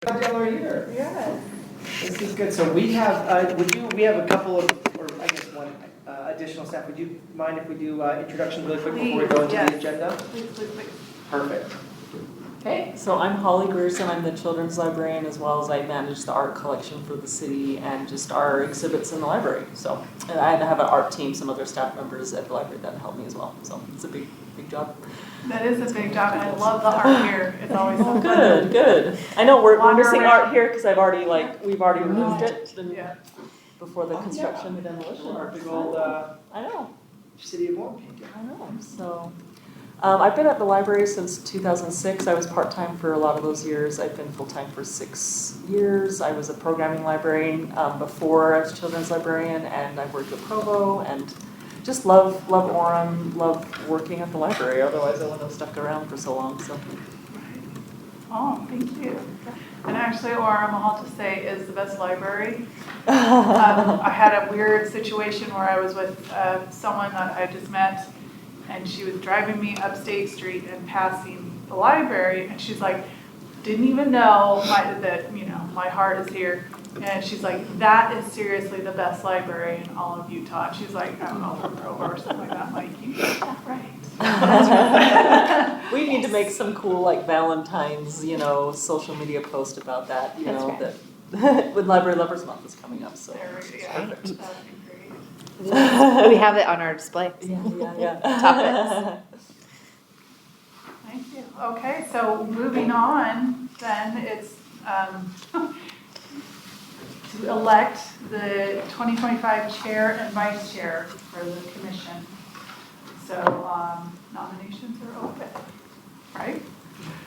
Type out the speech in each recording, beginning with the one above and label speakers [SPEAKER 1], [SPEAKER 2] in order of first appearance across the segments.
[SPEAKER 1] Glad y'all are here.
[SPEAKER 2] Yes.
[SPEAKER 1] This is good. So we have, we have a couple of, or I guess one additional staff. Would you mind if we do introduction really quick before we go into the agenda?
[SPEAKER 2] Please.
[SPEAKER 1] Perfect.
[SPEAKER 3] Okay, so I'm Holly Grierson. I'm the children's librarian, as well as I manage the art collection for the city and just our exhibits in the library. So, and I have an art team, some other staff members at the library that help me as well. So it's a big job.
[SPEAKER 2] That is a big job, and I love the art here. It's always so fun.
[SPEAKER 3] Good. I know we're missing
[SPEAKER 2] around.
[SPEAKER 3] art here because we've already moved it
[SPEAKER 2] Yeah.
[SPEAKER 3] before the construction and demolition.
[SPEAKER 1] Our big old
[SPEAKER 3] I know.
[SPEAKER 1] City of Orem painting.
[SPEAKER 3] I know. So, I've been at the library since 2006. I was part-time for a lot of those years. I've been full-time for 6 years. I was a programming librarian before I was a children's librarian, and I worked with Provo, and just love Orem, love working at the library. Otherwise, I wouldn't have stuck around for so long. So.
[SPEAKER 2] Oh, thank you. And actually, Orem, I'll have to say, is the best library. I had a weird situation where I was with someone that I just met, and she was driving me up State Street and passing the library, and she's like, didn't even know that my heart is here. And she's like, that is seriously the best library in all of Utah. And she's like, I don't know, from Provo or something like that. I'm like, you got that right.
[SPEAKER 3] We need to make some cool Valentine's, social media post about that. That when Library Lovers Month is coming up. So
[SPEAKER 2] There we go. Yeah, that would be great.
[SPEAKER 4] We have it on our display.
[SPEAKER 3] Yeah.
[SPEAKER 4] Topics.
[SPEAKER 2] Thank you. Okay, so moving on, then it's to elect the 2025 chair and vice chair for the commission. So nominations are open, right?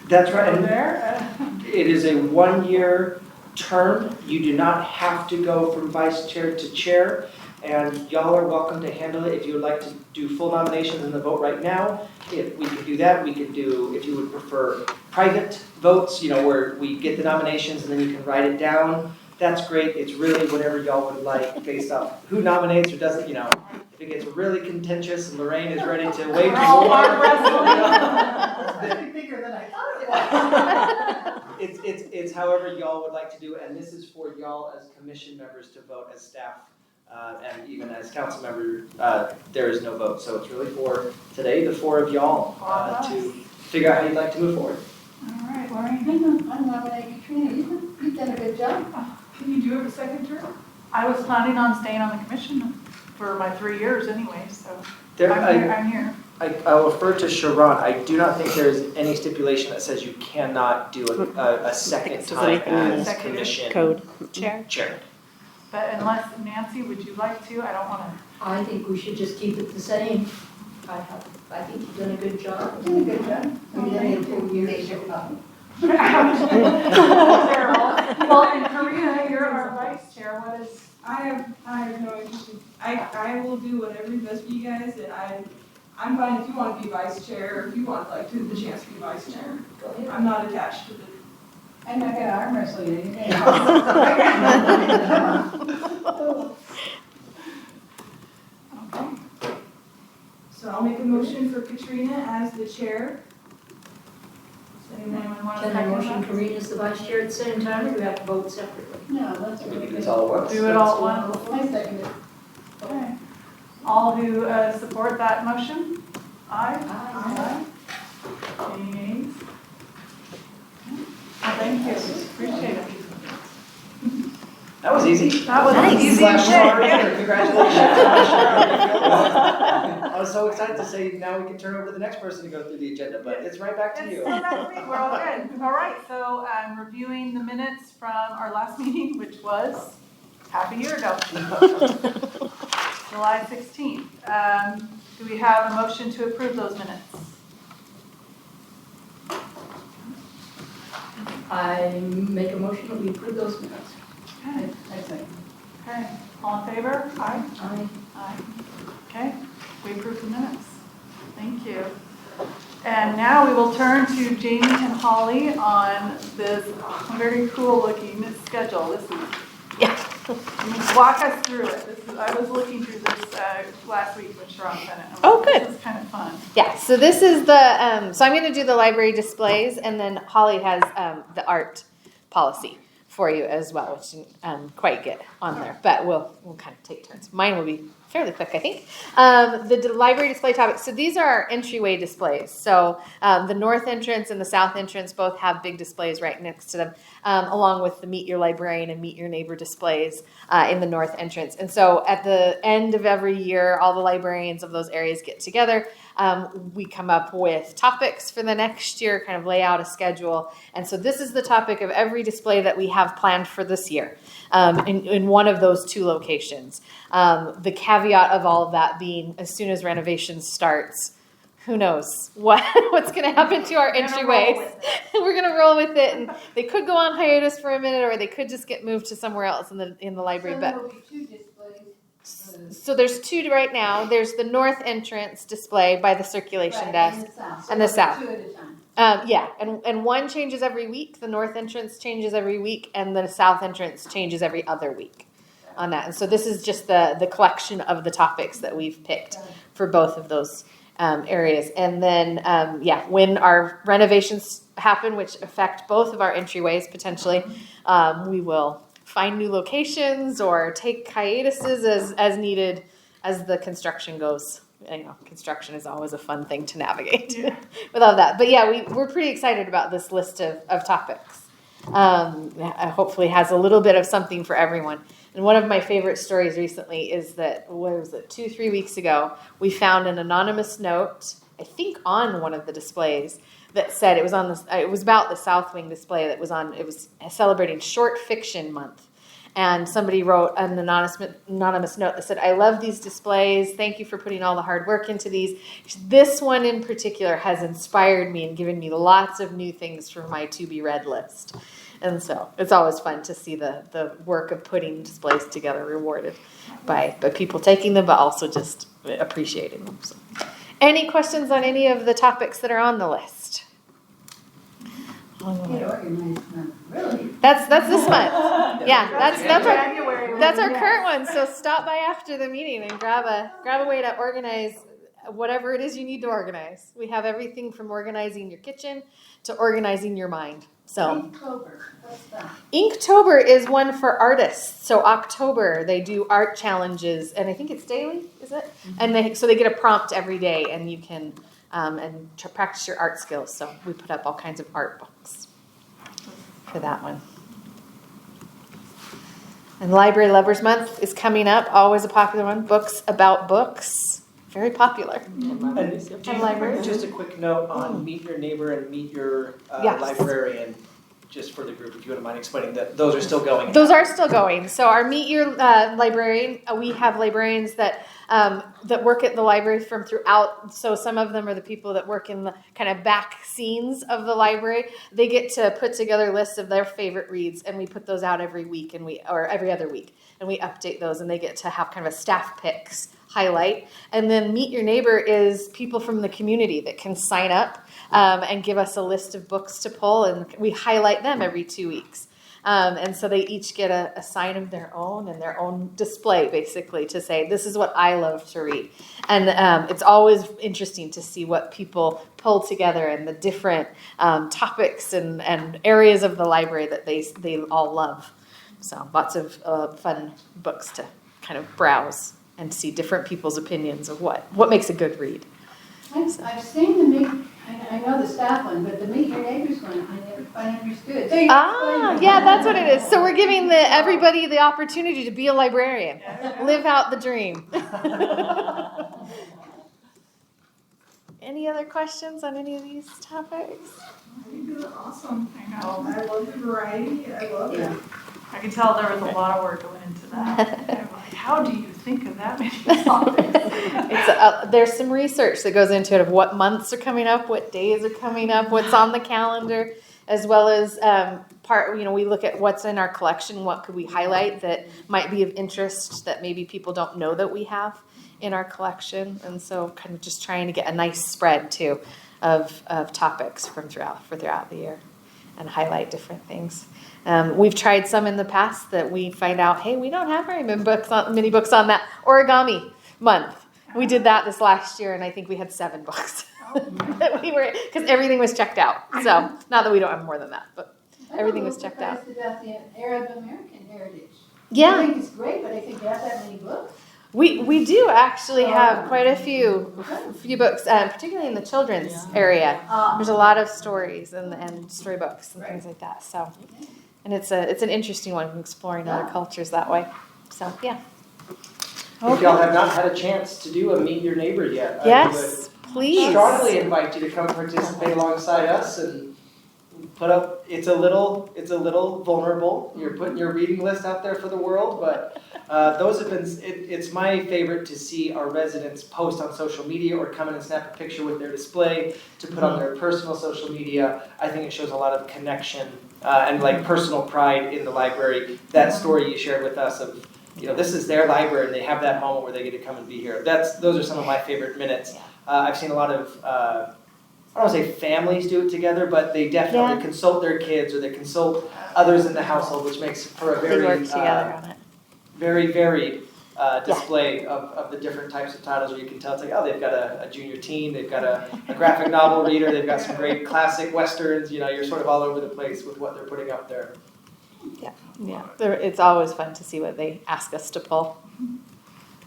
[SPEAKER 1] That's right.
[SPEAKER 2] Over
[SPEAKER 1] And
[SPEAKER 2] there.
[SPEAKER 1] it is a one-year term. You do not have to go from vice chair to chair. And y'all are welcome to handle it. If you would like to do full nominations and the vote right now, if we could do that, we could do, if you would prefer private votes, where we get the nominations and then you can write it down. That's great. It's really whatever y'all would like based off who nominates or doesn't, If it gets really contentious and Lorraine is ready to wage war.
[SPEAKER 2] It's bigger than I thought it was.
[SPEAKER 1] It's however y'all would like to do, and this is for y'all as commission members to vote as staff. And even as council member, there is no vote. So it's really for today, the four of y'all, to figure out how you'd like to move forward.
[SPEAKER 2] All right, Lorraine.
[SPEAKER 5] I'm nominating Katrina. You've done a good job.
[SPEAKER 2] Can you do it a second term? I was planning on staying on the commission for my 3 years anyway, so I'm here.
[SPEAKER 1] I will refer to Sharon. I do not think there is any stipulation that says you cannot do a second time as commission
[SPEAKER 4] Code chair.
[SPEAKER 2] But unless, Nancy, would you like to? I don't want to.
[SPEAKER 5] I think we should just keep it the same. I think you've done a good job. You've done a good job. You did it in 2 years.
[SPEAKER 2] Well, and Karina, you're our vice chair. What is?
[SPEAKER 6] I have no interest in, I will do whatever is best for you guys, and I'm fine if you want to be vice chair, or if you want the chance to be vice chair.
[SPEAKER 5] Go ahead.
[SPEAKER 6] I'm not attached to the.
[SPEAKER 5] I'm not gonna arm wrestle you.
[SPEAKER 2] Okay.
[SPEAKER 6] So I'll make a motion for Katrina as the chair.
[SPEAKER 2] Does anyone want to
[SPEAKER 5] Can I
[SPEAKER 2] second
[SPEAKER 5] motion
[SPEAKER 2] that?
[SPEAKER 5] Karina as the vice chair at the same time, or do we have to vote separately?
[SPEAKER 7] No, that's
[SPEAKER 1] We can do
[SPEAKER 7] okay.
[SPEAKER 1] this all at once.
[SPEAKER 2] Do it all at once.
[SPEAKER 7] I second it.
[SPEAKER 2] Okay. All who support that motion? Aye.
[SPEAKER 5] Aye.
[SPEAKER 2] Any nays? Well, thank you. Appreciate it.
[SPEAKER 1] That was easy.
[SPEAKER 2] That was
[SPEAKER 4] Nice.
[SPEAKER 2] easy.
[SPEAKER 1] Slash Sharon,
[SPEAKER 2] Yeah.
[SPEAKER 1] congratulations. I was so excited to say now we can turn over to the next person to go through the agenda, but it's right back to you.
[SPEAKER 2] It's so nice to meet you. We're all good. All right, so I'm reviewing the minutes from our last meeting, which was half a year ago, July 16th. Do we have a motion to approve those minutes?
[SPEAKER 5] I make a motion that we approve those minutes.
[SPEAKER 2] Okay.
[SPEAKER 7] I second.
[SPEAKER 2] Okay, all in favor? Aye.
[SPEAKER 5] Aye.
[SPEAKER 2] Aye. Okay, we approve the minutes. Thank you. And now we will turn to Jaime and Holly on this very cool looking schedule. This is, walk us through it. I was looking through this last week when Sharon sent it.
[SPEAKER 4] Oh, good.
[SPEAKER 2] This is kind of fun.
[SPEAKER 4] Yeah, so this is the, so I'm going to do the library displays, and then Holly has the art policy for you as well, which didn't quite get on there, but we'll kind of take turns. Mine will be fairly quick, I think. The library display topics. So these are our entryway displays. So the north entrance and the south entrance both have big displays right next to them, along with the Meet Your Librarian and Meet Your Neighbor displays in the north entrance. And so at the end of every year, all the librarians of those areas get together. We come up with topics for the next year, kind of lay out a schedule. And so this is the topic of every display that we have planned for this year in one of those two locations. The caveat of all of that being, as soon as renovation starts, who knows what's going to happen to our entryways. We're going to roll with it, and they could go on hiatus for a minute, or they could just get moved to somewhere else in the library.
[SPEAKER 5] So
[SPEAKER 4] But
[SPEAKER 5] there will be 2 displays.
[SPEAKER 4] so there's 2 right now. There's the north entrance display by the circulation desk. And the south.
[SPEAKER 5] 2 at a time.
[SPEAKER 4] Yeah, and one changes every week. The north entrance changes every week, and the south entrance changes every other week on that. And so this is just the collection of the topics that we've picked for both of those areas. And then, when our renovations happen, which affect both of our entryways potentially, we will find new locations or take hiatuses as needed as the construction goes. Construction is always a fun thing to navigate with all that. But yeah, we're pretty excited about this list of topics. Hopefully has a little bit of something for everyone. And one of my favorite stories recently is that, 2-3 weeks ago, we found an anonymous note, I think on one of the displays, that said it was about the South Wing display it was celebrating Short Fiction Month. And somebody wrote an anonymous note that said, "I love these displays. Thank you for putting all the hard work into these. This one in particular has inspired me and given me lots of new things for my to-be-read list." And so it's always fun to see the work of putting displays together rewarded by people taking them, but also just appreciating them. So, any questions on any of the topics that are on the list?
[SPEAKER 5] Get organized, really.
[SPEAKER 4] That's this month. Yeah,
[SPEAKER 2] January.
[SPEAKER 4] that's our current one. So stop by after the meeting and grab a way to organize whatever it is you need to organize. We have everything from organizing your kitchen to organizing your mind. So
[SPEAKER 5] Inktober, what's that?
[SPEAKER 4] Inktober is one for artists. So October they do art challenges, and I think it's daily, is it? Mm-hmm. And they get a prompt every day, and you can practice your art skills. So we put up all kinds of art books for that one. And Library Lovers Month is coming up, always a popular one. Books about books, very popular.
[SPEAKER 1] And
[SPEAKER 4] libraries.
[SPEAKER 1] just a quick note on Meet Your Neighbor and Meet Your
[SPEAKER 4] Yes.
[SPEAKER 1] Librarian, just for the group, if you wouldn't mind explaining that, those are still going.
[SPEAKER 4] Those are still going. So our Meet Your Librarian, we have librarians that work at the library from throughout. So some of them are the people that work in the kind of back scenes of the library. They get to put together lists of their favorite reads, and we put those out every week, or every other week, and we update those, and they get to have kind of a staff picks highlight. And then Meet Your Neighbor is people from the community that can sign up and give us a list of books to pull, and we highlight them every 2 weeks. And so they each get a sign of their own and their own display, basically, to say, this is what I love to read. And it's always interesting to see what people pull together and the different topics and areas of the library that they all love. So lots of fun books to kind of browse and see different people's opinions of what makes a good read.
[SPEAKER 5] I've seen the Meet, I know the staff one, but the Meet Your Neighbors one, I never quite understood. So
[SPEAKER 4] Yeah, that's what it is. So we're giving everybody the opportunity to be a librarian. Live out the dream. Any other questions on any of these topics?
[SPEAKER 6] You do awesome.
[SPEAKER 2] I know.
[SPEAKER 6] I love the variety. I love it.
[SPEAKER 2] I can tell there was a lot of work going into that. I'm like, how do you think of that many topics?
[SPEAKER 4] There's some research that goes into it of what months are coming up, what days are coming up, what's on the calendar, as well as we look at what's in our collection, what could we highlight that might be of interest that maybe people don't know that we have in our collection. And so kind of just trying to get a nice spread too of topics throughout the year and highlight different things. We've tried some in the past that we find out, hey, we don't have very many books on that. Origami month. We did that this last year, and I think we had 7 books. Because everything was checked out. So not that we don't have more than that, but everything was checked out.
[SPEAKER 5] I'm a little surprised about the Arab American heritage.
[SPEAKER 4] Yeah.
[SPEAKER 5] I think it's great, but I think they have that many books.
[SPEAKER 4] We do actually have quite a few books, particularly in the children's area. There's a lot of stories and storybooks and things like that. So, and it's an interesting one, exploring other cultures that way. So yeah.
[SPEAKER 1] If y'all have not had a chance to do a Meet Your Neighbor yet,
[SPEAKER 4] Yes,
[SPEAKER 1] I would
[SPEAKER 4] please.
[SPEAKER 1] strongly invite you to come participate alongside us and put up. It's a little vulnerable. You're putting your reading list out there for the world, but those have been. It's my favorite to see our residents post on social media or come in and snap a picture with their display to put on their personal social media. I think it shows a lot of connection and like personal pride in the library. That story you shared with us of, this is their library and they have that moment where they get to come and be here. Those are some of my favorite minutes. I've seen a lot of, I don't want to say families do it together, but they definitely consult their kids or they consult others in the household, which makes for a
[SPEAKER 4] They
[SPEAKER 1] very,
[SPEAKER 4] work together on it.
[SPEAKER 1] very varied display of the different types of titles where you can tell it's like, oh, they've got a junior teen, they've got a graphic novel reader, they've got some great classic westerns, you're sort of all over the place with what they're putting up there.
[SPEAKER 4] Yeah. It's always fun to see what they ask us to pull.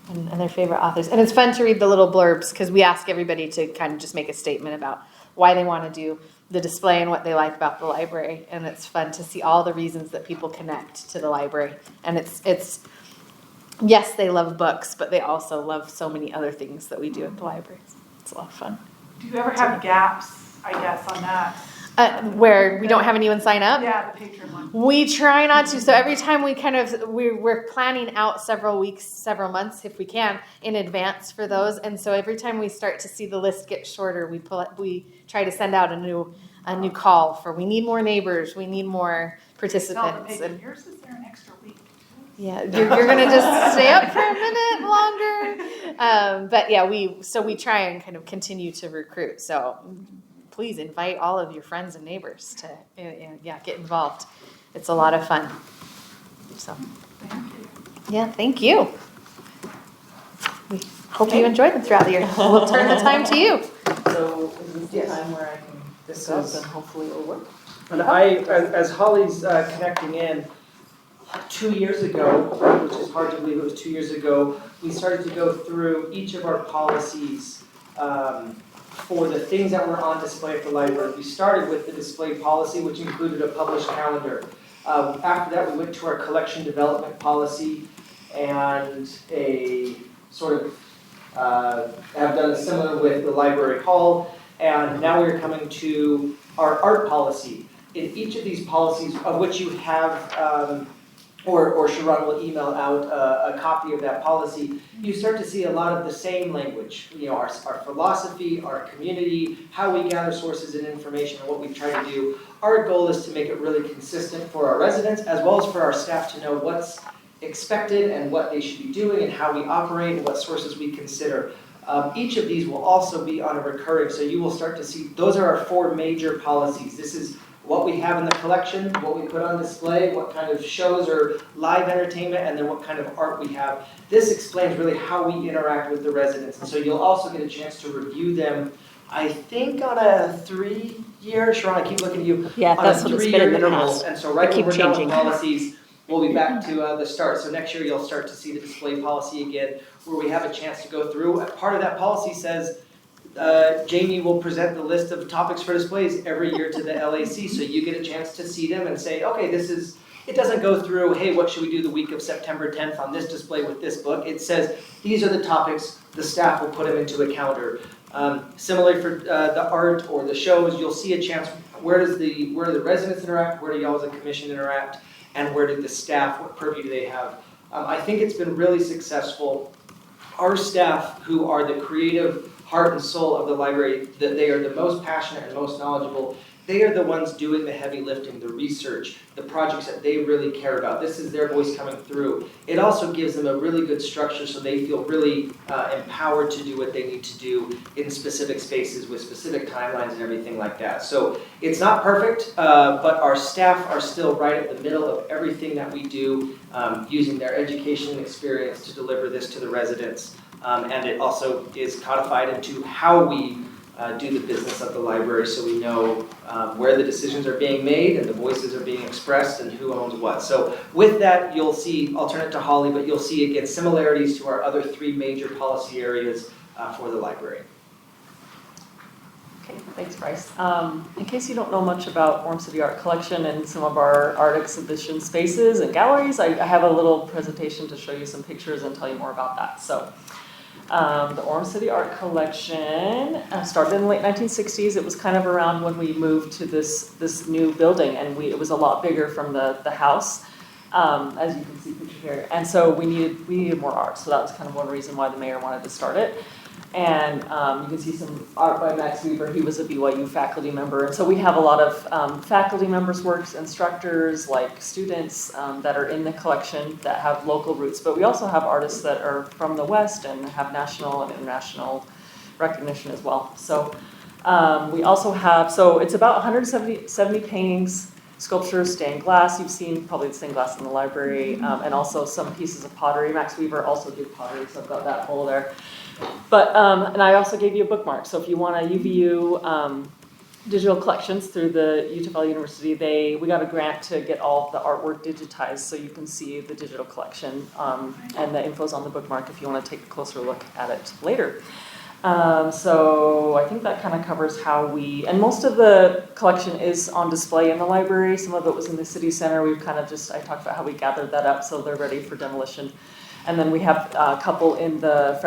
[SPEAKER 4] And their favorite authors. And it's fun to read the little blurbs because we ask everybody to kind of just make a statement about why they want to do the display and what they like about the library. And it's fun to see all the reasons that people connect to the library. And it's yes, they love books, but they also love so many other things that we do at the library. It's a lot of fun.
[SPEAKER 2] Do you ever have gaps, I guess, on that?
[SPEAKER 4] Where we don't have anyone sign up?
[SPEAKER 2] Yeah, the patron one.
[SPEAKER 4] We try not to. So every time we're planning out several weeks, several months, if we can, in advance for those. And so every time we start to see the list get shorter, we try to send out a new call for we need more neighbors, we need more participants.
[SPEAKER 2] And yours is there an extra week.
[SPEAKER 4] Yeah, you're gonna just stay up for a minute longer. But yeah, we try and kind of continue to recruit. So please invite all of your friends and neighbors to get involved. It's a lot of fun. So
[SPEAKER 2] Thank you.
[SPEAKER 4] yeah, thank you. We hope you enjoyed them throughout the year. We'll turn the time to you.
[SPEAKER 3] So is this the time where I can discuss and hopefully it'll work?
[SPEAKER 1] And as Holly's connecting in, 2 years ago, which is hard to believe it was 2 years ago, we started to go through each of our policies for the things that were on display at the library. We started with the display policy, which included a published calendar. After that, we went to our collection development policy and a sort of have done a similar with the library hall. And now we're coming to our art policy. In each of these policies, of which you have, or Sharon will email out a copy of that policy, you start to see a lot of the same language. Our philosophy, our community, how we gather sources and information, and what we try to do. Our goal is to make it really consistent for our residents, as well as for our staff to know what's expected and what they should be doing and how we operate and what sources we consider. Each of these will also be on a recurring, so you will start to see, those are our 4 major policies. This is what we have in the collection, what we put on display, what kind of shows or live entertainment, and then what kind of art we have. This explains really how we interact with the residents. And so you'll also get a chance to review them, I think on a 3-year, Sharon, I keep looking at you,
[SPEAKER 4] Yeah,
[SPEAKER 1] on
[SPEAKER 4] that's
[SPEAKER 1] a
[SPEAKER 4] what it's
[SPEAKER 1] 3-year
[SPEAKER 4] been in the
[SPEAKER 1] interval.
[SPEAKER 4] past.
[SPEAKER 1] And so right
[SPEAKER 4] They
[SPEAKER 1] when we're
[SPEAKER 4] keep
[SPEAKER 1] done with
[SPEAKER 4] changing.
[SPEAKER 1] policies, we'll be back to the start. So next year you'll start to see the display policy again, where we have a chance to go through. Part of that policy says, Jaime will present the list of topics for displays every year to the LAC, so you get a chance to see them and say, okay, it doesn't go through, hey, what should we do the week of September 10th on this display with this book? It says, these are the topics, the staff will put them into a calendar. Similarly for the art or the shows, you'll see a chance, where do the residents interact, where do y'all as a commission interact, and where do the staff, what purview do they have? I think it's been really successful. Our staff, who are the creative heart and soul of the library, that they are the most passionate and most knowledgeable. They are the ones doing the heavy lifting, the research, the projects that they really care about. This is their voice coming through. It also gives them a really good structure so they feel really empowered to do what they need to do in specific spaces with specific timelines and everything like that. So it's not perfect, but our staff are still right at the middle of everything that we do, using their education and experience to deliver this to the residents. And it also is codified into how we do the business of the library so we know where the decisions are being made and the voices are being expressed and who owns what. So with that, you'll see, I'll turn it to Holly, but you'll see again similarities to our other 3 major policy areas for the library.
[SPEAKER 3] Okay, thanks, Bryce. In case you don't know much about Orem City Art Collection and some of our art exhibition spaces and galleries, I have a little presentation to show you some pictures and tell you more about that. So, the Orem City Art Collection started in the late 1960s. It was kind of around when we moved to this new building, and it was a lot bigger from the house, as you can see pictured here. And so we needed more art. So that was kind of one reason why the mayor wanted to start it. And you can see some art by Max Weaver. He was a BYU faculty member. And so we have a lot of faculty members' works, instructors, like students that are in the collection that have local roots. But we also have artists that are from the West and have national and international recognition as well. So we also have, so it's about 170 paintings, sculptures, stained glass. You've seen probably the stained glass in the library, and also some pieces of pottery. Max Weaver also did pottery, so I've got that full there. But, and I also gave you a bookmark, so if you want a UVU digital collections through the Utah Valley University, we got a grant to get all of the artwork digitized so you can see the digital collection, and the info's on the bookmark if you want to take a closer look at it later. So I think that kind of covers how and most of the collection is on display in the library. Some of it was in the city center. We've kind of I talked about how we gathered that up so they're ready for demolition. And then we have a couple in the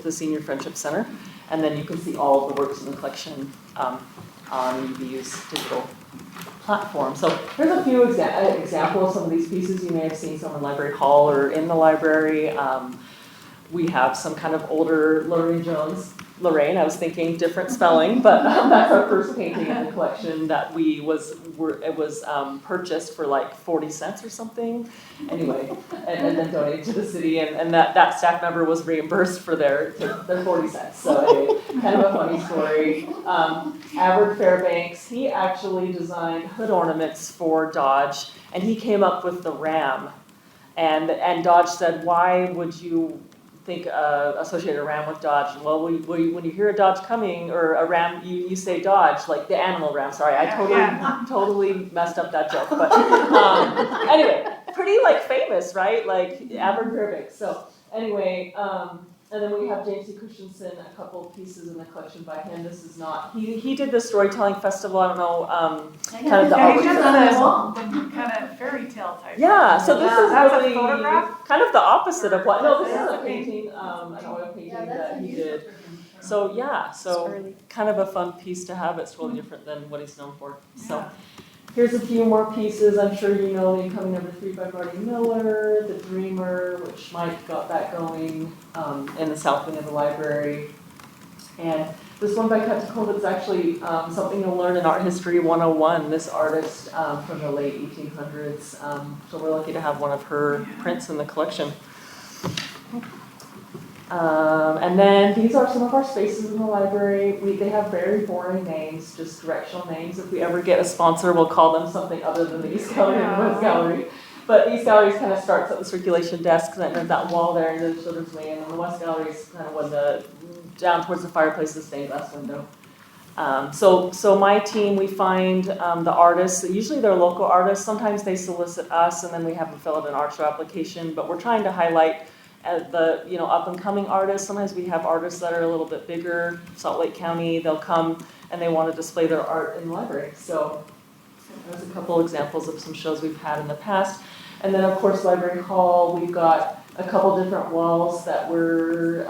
[SPEAKER 3] Senior Friendship Center. And then you can see all of the works in the collection on UVU's digital platform. So here's a few examples of some of these pieces. You may have seen some in Library Hall or in the library. We have some kind of older Lorraine, I was thinking different spelling, but that's our first painting in the collection that it was purchased for like 40 cents or something, anyway, and then donated to the city, and that staff member was reimbursed for their 40 cents. So anyway, kind of a funny story. Albert Fairbanks, he actually designed hood ornaments for Dodge, and he came up with the ram, and Dodge said, "Why would you associate a ram with Dodge?" Well, when you hear a Dodge coming or a ram, you say Dodge, like the animal ram. Sorry, I totally messed up that joke. But anyway, pretty like famous, right? Like Albert Fairbanks. So anyway, and then we have James C. Christensen, a couple pieces in the collection by him. This is not, he did the storytelling festival, I don't know, kind of the
[SPEAKER 2] Yeah, he
[SPEAKER 3] art.
[SPEAKER 2] does the kind of fairy tale type.
[SPEAKER 3] Yeah, so this is
[SPEAKER 2] That's
[SPEAKER 3] really
[SPEAKER 2] a photograph?
[SPEAKER 3] kind of the opposite of what, no, this
[SPEAKER 2] Yeah.
[SPEAKER 3] is a painting, an oil painting that he did.
[SPEAKER 5] That's
[SPEAKER 3] So yeah, so kind of a fun piece to have. It's totally different than what he's known for. So here's a few more pieces. I'm sure you know The Incoming Number 3 by Marty Miller, The Dreamer, which Mike got that going in the south wing of the library. And this one by Catacomb is actually something you'll learn in Art History 101. This artist from the late 1800s. So we're lucky to have one of her prints in the collection. And then these are some of our spaces in the library. They have very boring names, just directional names. If we ever get a sponsor, we'll call them something other than the East Gallery and the West Gallery. But East Gallery kind of starts at the circulation desk, and then that wall there into the children's wing, and then the West Gallery is kind of when down towards the fireplace, the stained glass window. So my team, we find the artists, usually they're local artists. Sometimes they solicit us, and then we have them fill out an art show application. But we're trying to highlight the up and coming artists. Sometimes we have artists that are a little bit bigger. Salt Lake County, they'll come and they want to display their art in the library. So there's a couple examples of some shows we've had in the past. And then of course Library Hall, we've got a couple different walls that we're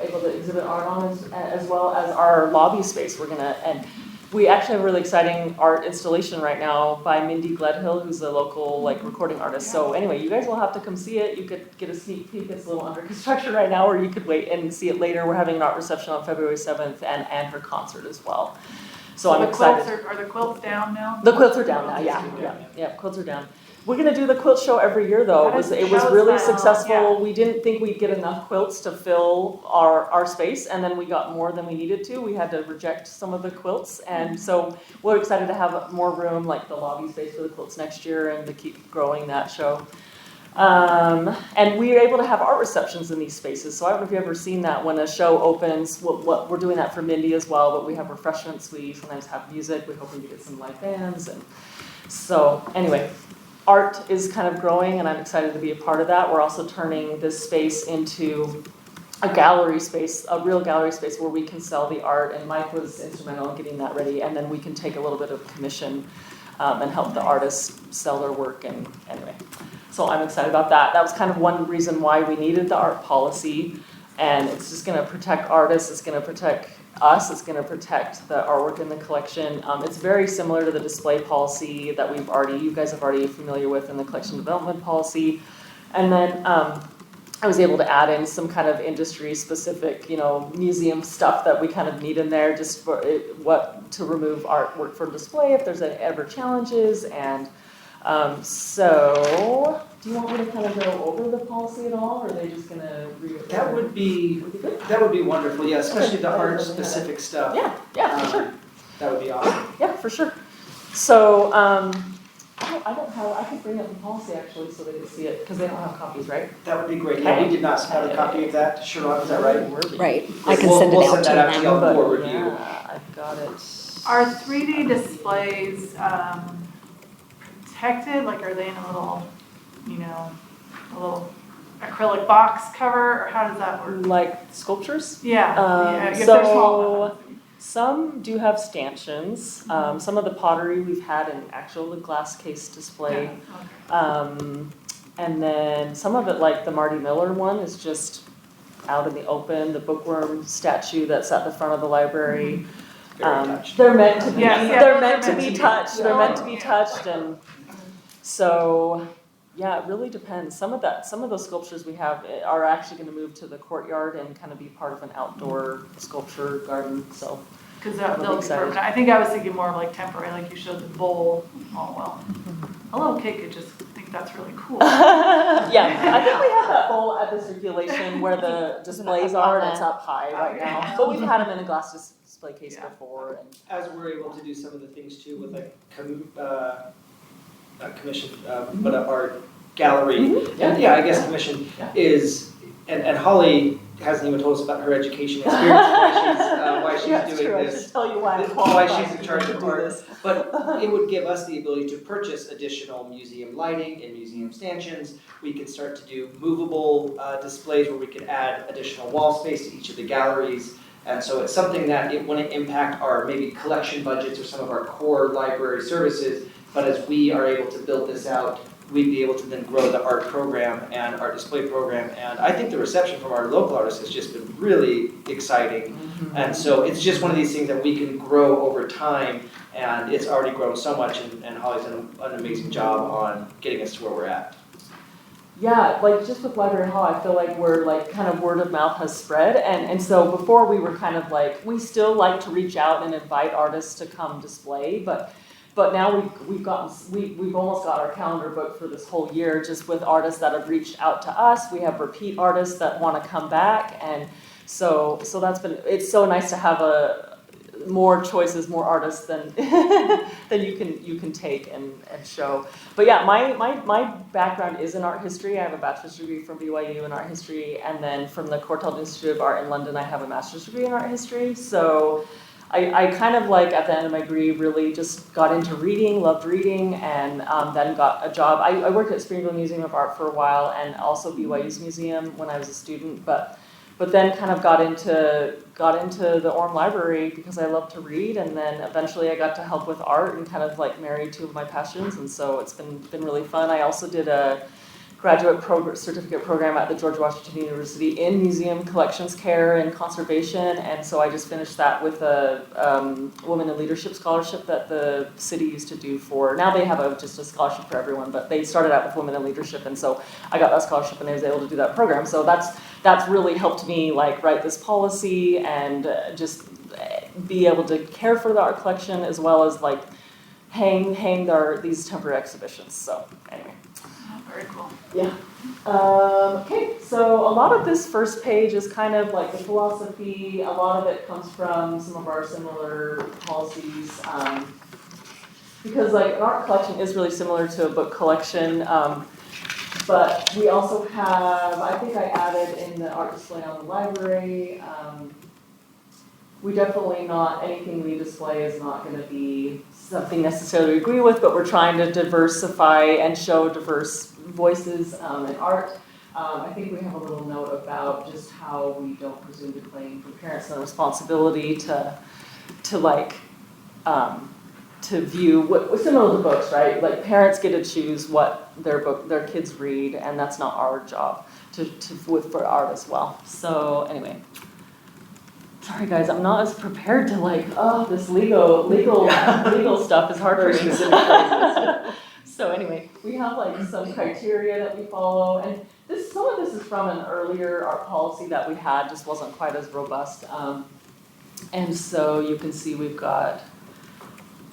[SPEAKER 3] able to exhibit art on as well as our lobby space. And we actually have a really exciting art installation right now by Mindy Gledhill, who's a local recording artist. So anyway, you guys will have to come see it. You could get a sneak peek. It's a little under construction right now, or you could wait and see it later. We're having an art reception on February 7th and her concert as well. So I'm excited.
[SPEAKER 2] Are the quilts down now?
[SPEAKER 3] The quilts are down now, yeah, quilts are down. We're going to do the quilt show every year, though. It was really successful.
[SPEAKER 2] Yeah.
[SPEAKER 3] We didn't think we'd get enough quilts to fill our space, and then we got more than we needed to. We had to reject some of the quilts, and so we're excited to have more room, like the lobby space for the quilts next year, and to keep growing that show. And we are able to have art receptions in these spaces. So I don't know if you've ever seen that when a show opens. We're doing that for Mindy as well, but we have refreshments. We sometimes have music. We're hoping to get some live bands. And so anyway, art is kind of growing, and I'm excited to be a part of that. We're also turning this space into a gallery space, a real gallery space where we can sell the art. And Mike was instrumental in getting that ready. And then we can take a little bit of commission and help the artists sell their work. And anyway. So I'm excited about that. That was kind of one reason why we needed the art policy, and it's just going to protect artists, it's going to protect us, it's going to protect the artwork in the collection. It's very similar to the display policy that you guys have already familiar with in the collection development policy. And then I was able to add in some kind of industry specific, museum stuff that we kind of need in there just for to remove artwork from display if there's ever challenges. And so, do you want me to kind of go over the policy at all, or are they just going to read it?
[SPEAKER 1] That would be wonderful, yeah, especially the art-specific stuff.
[SPEAKER 3] Yeah, for sure.
[SPEAKER 1] That would be awesome.
[SPEAKER 3] Yeah, for sure. So, I could bring up the policy actually so they can see it, because they don't have copies, right?
[SPEAKER 1] That would be great. Yeah, we did not have a copy of that. Sharon, is that right?
[SPEAKER 4] Right, I can send it
[SPEAKER 1] We'll
[SPEAKER 4] out
[SPEAKER 1] send that out
[SPEAKER 4] to
[SPEAKER 1] to
[SPEAKER 4] them.
[SPEAKER 1] y'all for review.
[SPEAKER 3] Yeah, I've got it.
[SPEAKER 2] Are 3D displays protected? Like, are they in a little, a little acrylic box cover, or how does that work?
[SPEAKER 3] Like sculptures?
[SPEAKER 2] Yeah, if they're small.
[SPEAKER 3] Some do have stanchions. Some of the pottery we've had an actual glass case display.
[SPEAKER 2] Yeah, okay.
[SPEAKER 3] And then some of it, like the Marty Miller one, is just out in the open. The bookworm statue that's at the front of the library.
[SPEAKER 1] Very touched.
[SPEAKER 3] They're meant to be.
[SPEAKER 2] Yeah,
[SPEAKER 3] They're meant to be touched. They're meant to be touched, and so yeah, it really depends. Some of those sculptures we have are actually going to move to the courtyard and kind of be part of an outdoor sculpture garden. So.
[SPEAKER 2] Because they'll be permanent. I think I was thinking more of like temporary, like you showed the bowl. Oh, well, a little kid could just think that's really cool.
[SPEAKER 3] Yeah, I think we have that bowl at the circulation where the displays are, and it's up high right now. But we've had them in a glass display case before. And
[SPEAKER 1] as we're able to do some of the things too with like not commission, but an art gallery.
[SPEAKER 3] Mm-hmm.
[SPEAKER 1] And yeah, I guess commission is, and Holly hasn't even told us about her education experience and why she's doing
[SPEAKER 3] true.
[SPEAKER 1] this.
[SPEAKER 3] I should tell you why
[SPEAKER 1] She's in charge of art. But it would give us the ability to purchase additional museum lighting and museum stanchions. We can start to do movable displays where we could add additional wall space to each of the galleries. And so it's something that it wouldn't impact our maybe collection budgets or some of our core library services, but as we are able to build this out, we'd be able to then grow the art program and art display program. And I think the reception from our local artists has just been really exciting. Mm-hmm. And so it's just one of these things that we can grow over time, and it's already grown so much, and Holly's done an amazing job on getting us to where we're at.
[SPEAKER 3] Yeah, like just with Library Hall, I feel like we're like kind of word of mouth has spread. And so before we were kind of like, we still like to reach out and invite artists to come display, but now we've almost got our calendar booked for this whole year just with artists that have reached out to us. We have repeat artists that want to come back, and so it's so nice to have more choices, more artists than you can take and show. But yeah, my background is in art history. I have a bachelor's degree from BYU in art history, and then from the Courtauld Institute of Art in London, I have a master's degree in art history. So I kind of like at the end of my degree really just got into reading, loved reading, and then got a job. I worked at Springfield Museum of Art for a while and also BYU's museum when I was a student, but then kind of got into the Orem Library because I love to read, and then eventually I got to help with art and kind of like marry two of my passions, and so it's been really fun. I also did a graduate certificate program at the George Washington University in museum collections care and conservation, and so I just finished that with a Women in Leadership Scholarship that the city used to do for, now they have just a scholarship for everyone, but they started out with Women in Leadership, and so I got that scholarship and I was able to do that program. So that's really helped me like write this policy and just be able to care for the art collection as well as like hang these temporary exhibitions. So anyway.
[SPEAKER 2] Very cool.
[SPEAKER 3] Yeah. Okay, so a lot of this first page is kind of like the philosophy. A lot of it comes from some of our similar policies. Because like an art collection is really similar to a book collection. But we also have, I think I added in the art display on the library, we definitely not, anything we display is not gonna be something necessarily we agree with, but we're trying to diversify and show diverse voices in art. I think we have a little note about just how we don't presume to claim from parents the responsibility to view what similar to books, right? Like parents get to choose what their kids read, and that's not our job for art as well. So anyway, sorry guys, I'm not as prepared to this legal stuff is hard for me. So anyway, we have some criteria that we follow, and some of this is from an earlier art policy that we had, just wasn't quite as robust. And so you can see we've got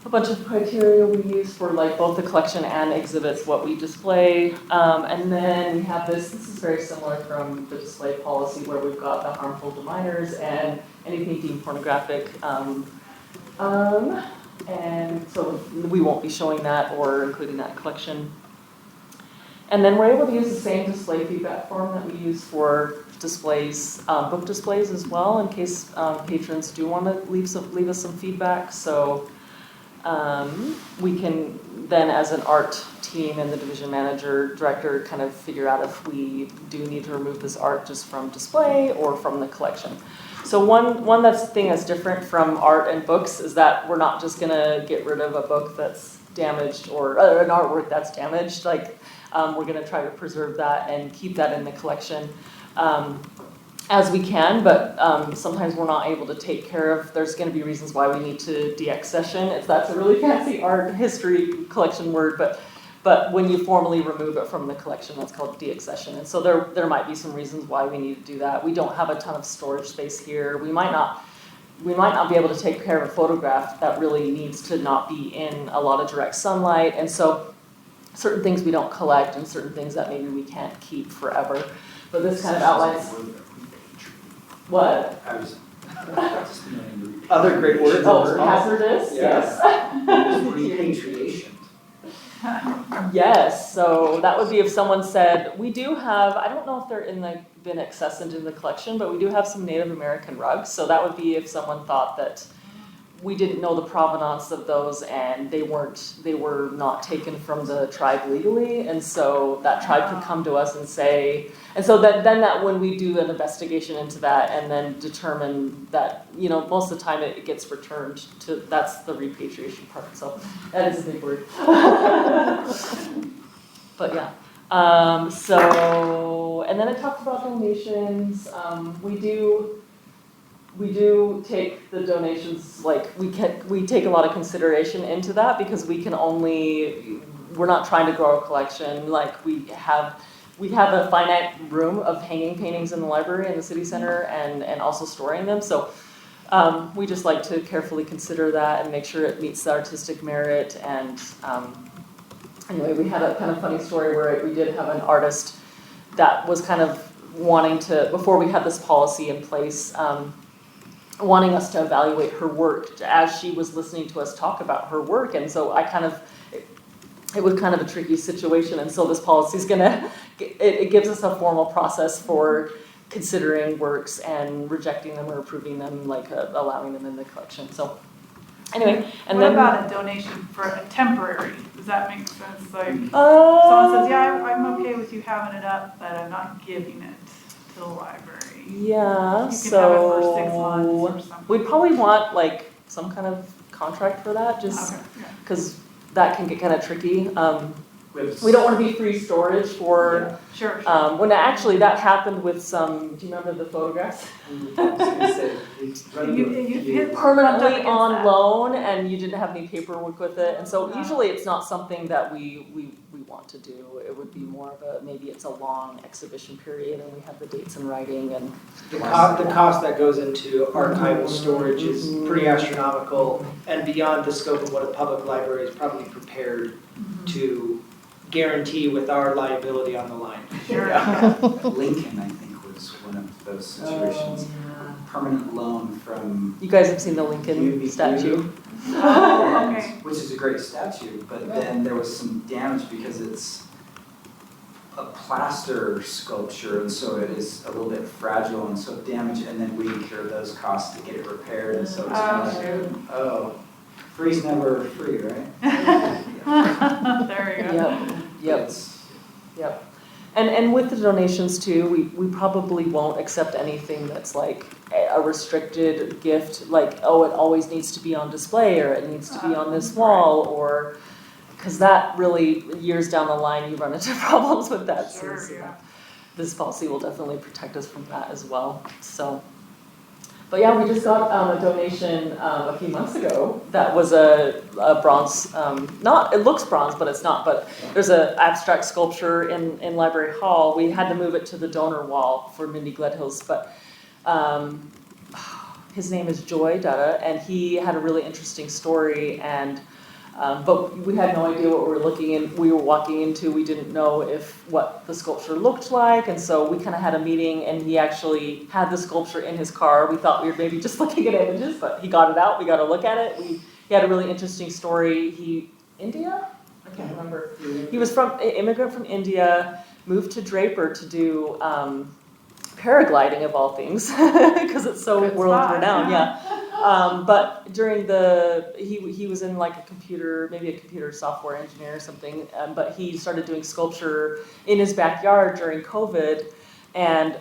[SPEAKER 3] a bunch of criteria we use for both the collection and exhibits, what we display. And then we have this is very similar from the display policy where we've got the harmful to minors and anything deemed pornographic. And so we won't be showing that or including that collection. And then we're able to use the same display feedback form that we use for displays, book displays as well, in case patrons do want to leave us some feedback. So we can then, as an art team and the division manager, director, kind of figure out if we do need to remove this art just from display or from the collection. So one thing that's different from art and books is that we're not just gonna get rid of a book that's damaged or an artwork that's damaged. We're gonna try to preserve that and keep that in the collection as we can, but sometimes we're not able to take care of, there's gonna be reasons why we need to deaccession. That's a really fancy art history collection word, but when you formally remove it from the collection, that's called deaccession. And so there might be some reasons why we need to do that. We don't have a ton of storage space here. We might not be able to take care of a photograph that really needs to not be in a lot of direct sunlight. And so certain things we don't collect and certain things that maybe we can't keep forever. But this kind of outlines what?
[SPEAKER 1] Other great words.
[SPEAKER 3] Oh, hazardous,
[SPEAKER 1] Yeah.
[SPEAKER 3] yes.
[SPEAKER 7] Repatriation.
[SPEAKER 3] Yes, so that would be if someone said, we do have, I don't know if they're been accessed into the collection, but we do have some Native American rugs. So that would be if someone thought that we didn't know the provenance of those and they were not taken from the tribe legally. And so that tribe could come to us and say, and so that when we do an investigation into that and then determine that, most of the time it gets returned to, that's the repatriation part. So that is a big word. But yeah. And then I talked about donations. We do take the donations, we take a lot of consideration into that because we're not trying to grow a collection. We have a finite room of hanging paintings in the library in the city center and also storing them. So we just like to carefully consider that and make sure it meets the artistic merit. And anyway, we had a kind of funny story where we did have an artist that was kind of wanting to, before we had this policy in place, wanting us to evaluate her work as she was listening to us talk about her work. And so it was kind of a tricky situation. And so this policy is it gives us a formal process for considering works and rejecting them or approving them, allowing them in the collection. So anyway, and
[SPEAKER 2] what
[SPEAKER 3] then.
[SPEAKER 2] What about a donation for a temporary? Does that make sense? Someone says, yeah, I'm okay with you having it up, but I'm not giving it to the library.
[SPEAKER 3] Yeah,
[SPEAKER 2] you can have it for 6 months or something.
[SPEAKER 3] We'd probably want some kind of contract for that, just because that can get kind of tricky. We don't want to be free storage for.
[SPEAKER 2] Sure.
[SPEAKER 3] When actually that happened with some. Do you remember the photographs?
[SPEAKER 2] You hit
[SPEAKER 3] Permanently on loan, and you didn't have any paperwork with it, and so usually it's not something that we want to do. It would be more of maybe it's a long exhibition period, and we have the dates in writing and.
[SPEAKER 1] The cost that goes into archival storage is pretty astronomical and beyond the scope of what a public library is probably prepared to guarantee with our liability on the line.
[SPEAKER 2] Sure.
[SPEAKER 7] Lincoln, I think, was one of those situations. Permanent loan from.
[SPEAKER 3] You guys have seen the Lincoln statue?
[SPEAKER 2] Okay.
[SPEAKER 7] Which is a great statue, but then there was some damage because it's a plaster sculpture, and so it is a little bit fragile, and so damage, and then we incur those costs to get it repaired, and so it's kind of like, oh, free's never free, right?
[SPEAKER 2] There you go.
[SPEAKER 3] Yep.
[SPEAKER 7] It's-
[SPEAKER 3] Yep. And with the donations too, we probably won't accept anything that's like a restricted gift, like, oh, it always needs to be on display, or it needs to be on this wall, or, because that really, years down the line, you run into problems with that.
[SPEAKER 2] Sure,
[SPEAKER 3] So
[SPEAKER 2] yeah.
[SPEAKER 3] this policy will definitely protect us from that as well, so. But yeah, we just got a donation a few months ago that was a bronze, it looks bronze, but it's not, but there's an abstract sculpture in Library Hall. We had to move it to the donor wall for Mindy Gledhill's, but his name is Joy Dutta, and he had a really interesting story, and but we had no idea what we were walking into. We didn't know what the sculpture looked like, and so we kind of had a meeting, and he actually had the sculpture in his car. We thought we were maybe just looking at images, but he got it out. We got to look at it. He had a really interesting story. India? I can't remember. He was an immigrant from India, moved to Draper to do paragliding of all things, because it's so
[SPEAKER 2] Good
[SPEAKER 3] world
[SPEAKER 2] spot,
[SPEAKER 3] renowned.
[SPEAKER 2] yeah.
[SPEAKER 3] But during he was in like maybe a computer software engineer or something, but he started doing sculpture in his backyard during COVID, and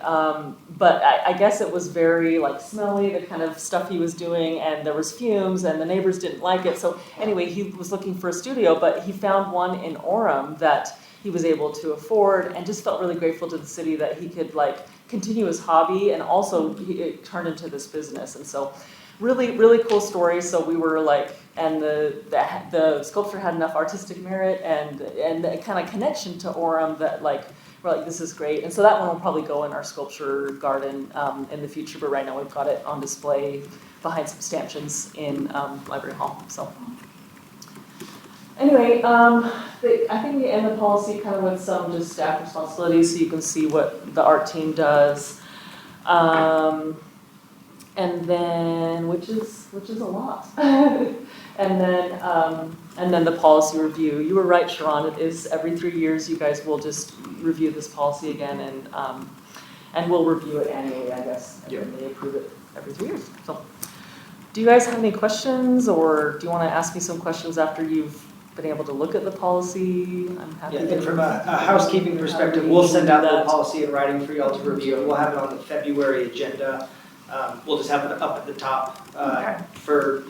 [SPEAKER 3] but I guess it was very like smelly, the kind of stuff he was doing, and there was fumes, and the neighbors didn't like it. So anyway, he was looking for a studio, but he found one in Orem that he was able to afford, and just felt really grateful to the city that he could like continue his hobby, and also it turned into this business. And so really, really cool story. So we were like, and the sculpture had enough artistic merit and a kind of connection to Orem that like, we're like, this is great. And so that one will probably go in our sculpture garden in the future, but right now we've got it on display behind some stanchions in Library Hall. So anyway, I think we end the policy kind of with some just staff responsibilities, so you can see what the art team does. And then, which is a lot. and then the policy review. You were right, Sharon. It is every 3 years. You guys will just review this policy again, and we'll review it annually, I guess. And then they approve it every 3 years. So, do you guys have any questions, or do you want to ask me some questions after you've been able to look at the policy? I'm happy.
[SPEAKER 1] Yeah, and from a housekeeping perspective, we'll send out the policy in writing for y'all to review, and we'll have it on the February agenda. We'll just have it up at the top for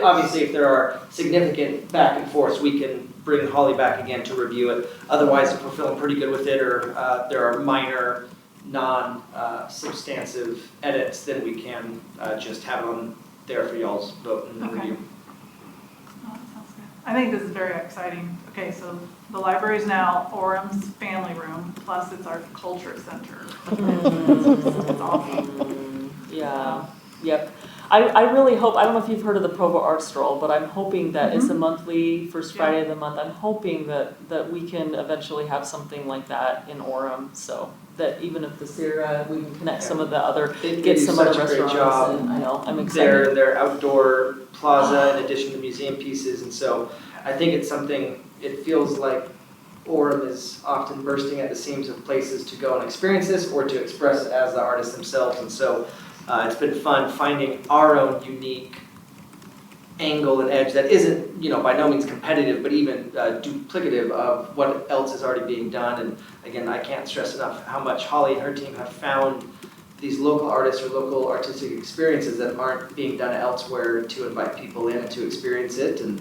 [SPEAKER 1] obviously if there are significant back and forths, we can bring Holly back again to review it. Otherwise, if we're feeling pretty good with it, or there are minor, non-substantive edits, then we can just have it on there for y'all's vote and review.
[SPEAKER 2] Oh, that sounds good. I think this is very exciting. Okay, so the library is now Orem's family room, plus it's our culture center. It's awesome.
[SPEAKER 3] Yeah, yep. I really hope, I don't know if you've heard of the Provo Art Stroll, but I'm hoping that it's a monthly, first Friday of the month. I'm hoping that we can eventually have something like that in Orem, so that even if the Sierra, we can connect some of the other, get some other restaurants, and I know, I'm excited.
[SPEAKER 1] Their outdoor plaza in addition to museum pieces, and so I think it's something, it feels like Orem is often bursting at the seams of places to go and experience this, or to express it as the artists themselves, and so it's been fun finding our own unique angle and edge that isn't, by no means competitive, but even duplicative of what else is already being done. And again, I can't stress enough how much Holly and her team have found these local artists or local artistic experiences that aren't being done elsewhere to invite people in and to experience it. And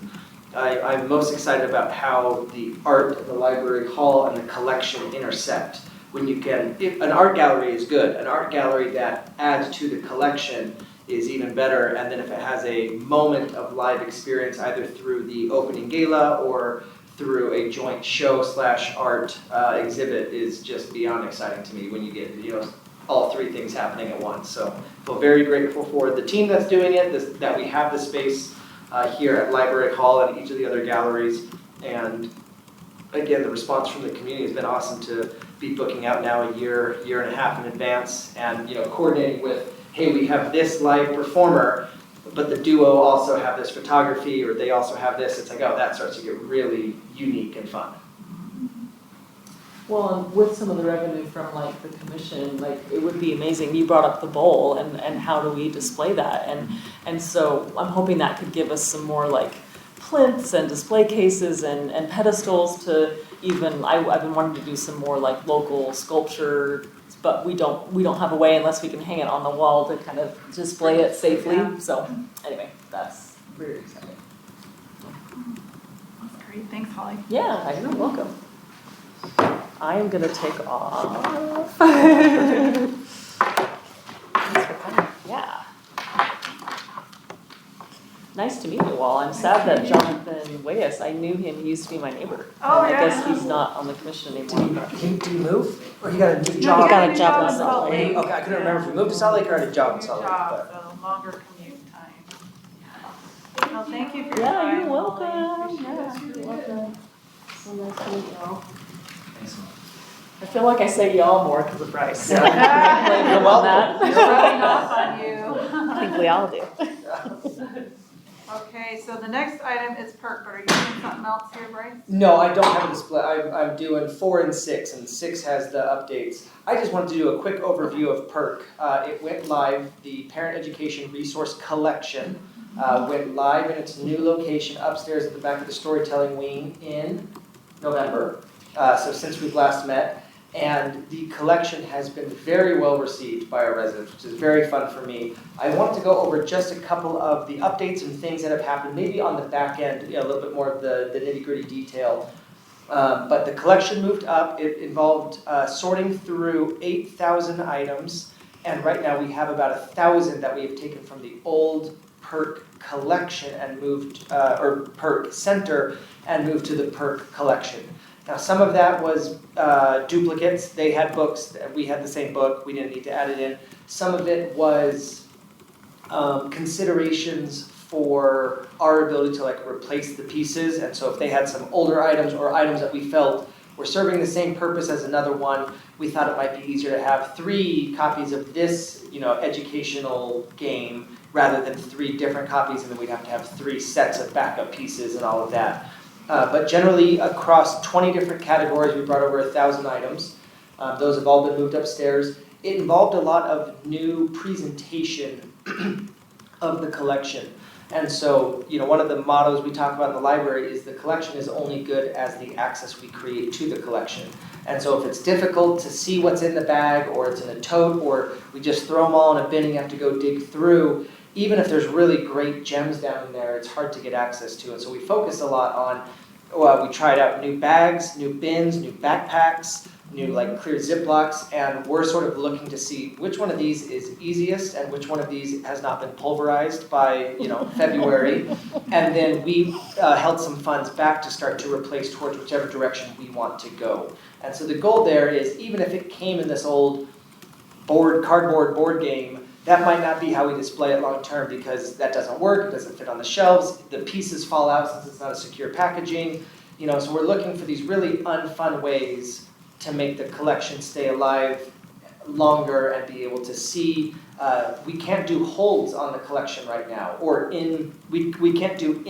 [SPEAKER 1] I'm most excited about how the art of the library hall and the collection intersect. When you can, if an art gallery is good, an art gallery that adds to the collection is even better, and then if it has a moment of live experience either through the opening gala or through a joint show / art exhibit is just beyond exciting to me when you get all three things happening at once. So I feel very grateful for the team that's doing it, that we have the space here at Library Hall and each of the other galleries, and again, the response from the community has been awesome to be booking out now a year and a half in advance, and coordinating with, hey, we have this live performer, but the duo also have this photography, or they also have this. It's like, oh, that starts to get really unique and fun.
[SPEAKER 3] Well, and with some of the revenue from like the commission, like it would be amazing. You brought up the bowl and how do we display that? And so I'm hoping that could give us some more like plinths and display cases and pedestals to even, I've been wanting to do some more like local sculpture, but we don't have a way unless we can hang it on the wall to kind of display it safely.
[SPEAKER 2] Yeah.
[SPEAKER 3] So anyway, that's very exciting.
[SPEAKER 2] That's great, thanks Holly.
[SPEAKER 3] Yeah, you're welcome. I am gonna take off. Thanks for coming. Yeah. Nice to meet you all. I'm sad that Jonathan Wayas, I knew him, he used to be my neighbor.
[SPEAKER 2] Oh,
[SPEAKER 3] And
[SPEAKER 2] yeah.
[SPEAKER 3] I guess he's not on the commission anymore.
[SPEAKER 8] Did he move? Or he got a new
[SPEAKER 2] No,
[SPEAKER 8] job?
[SPEAKER 2] he got a
[SPEAKER 4] job
[SPEAKER 2] job
[SPEAKER 4] in
[SPEAKER 2] in
[SPEAKER 4] Salt
[SPEAKER 2] Salt
[SPEAKER 4] Lake.
[SPEAKER 2] Lake.
[SPEAKER 8] Okay, I couldn't remember if he moved to Salt Lake or had a job in
[SPEAKER 2] New
[SPEAKER 8] Salt Lake.
[SPEAKER 2] job,
[SPEAKER 8] But
[SPEAKER 2] so longer commute time. Well, thank you for your
[SPEAKER 3] Yeah,
[SPEAKER 2] time,
[SPEAKER 3] you're welcome.
[SPEAKER 2] Holly.
[SPEAKER 3] Yeah,
[SPEAKER 2] Appreciate it.
[SPEAKER 3] you're welcome. So nice to meet you all.
[SPEAKER 7] Thanks so much.
[SPEAKER 3] I feel like I say y'all more because of Bryce.
[SPEAKER 8] Yeah.
[SPEAKER 3] Blame him on that.
[SPEAKER 2] It's rubbing off on you.
[SPEAKER 4] I think we all do.
[SPEAKER 2] Okay, so the next item is PERC, but are you doing something else here, Bryce?
[SPEAKER 8] no, I don't have a display. I'm doing 4 and 6, and 6 has the updates. I just wanted to do a quick overview of PERC. It went live, the Parent Education Resource Collection went live in its new location upstairs at the back of the storytelling wing in November. So since we've last met. And the collection has been very well received by our residents, which is very fun for me. I wanted to go over just a couple of the updates and things that have happened, maybe on the back end, a little bit more of the nitty-gritty detail. But the collection moved up. It involved sorting through 8,000 items, and right now we have about 1,000 that we have taken from the old PERC collection and moved, or PERC center, and moved to the PERC collection. Now, some of that was duplicates. They had books, we had the same book, we didn't need to add it in. Some of it was considerations for our ability to like replace the pieces. And so if they had some older items or items that we felt were serving the same purpose as another one, we thought it might be easier to have 3 copies of this, educational game rather than 3 different copies, and then we'd have to have 3 sets of backup pieces and all of that. But generally, across 20 different categories, we brought over 1,000 items. Those have all been moved upstairs. It involved a lot of new presentation of the collection. And so, one of the mottos we talk about in the library is the collection is only good as the access we create to the collection. And so if it's difficult to see what's in the bag, or it's in a tote, or we just throw them all in a bin and you have to go dig through, even if there's really great gems down in there, it's hard to get access to. And so we focus a lot on, we tried out new bags, new bins, new backpacks, new clear Ziplocs, and we're sort of looking to see which one of these is easiest and which one of these has not been pulverized by February. And then we held some funds back to start to replace towards whichever direction we want to go. And so the goal there is, even if it came in this old cardboard board game, that might not be how we display it long term, because that doesn't work, it doesn't fit on the shelves, the pieces fall out since it's not a secure packaging. So we're looking for these really unfun ways to make the collection stay alive longer and be able to see. We can't do holds on the collection right now, or we can't do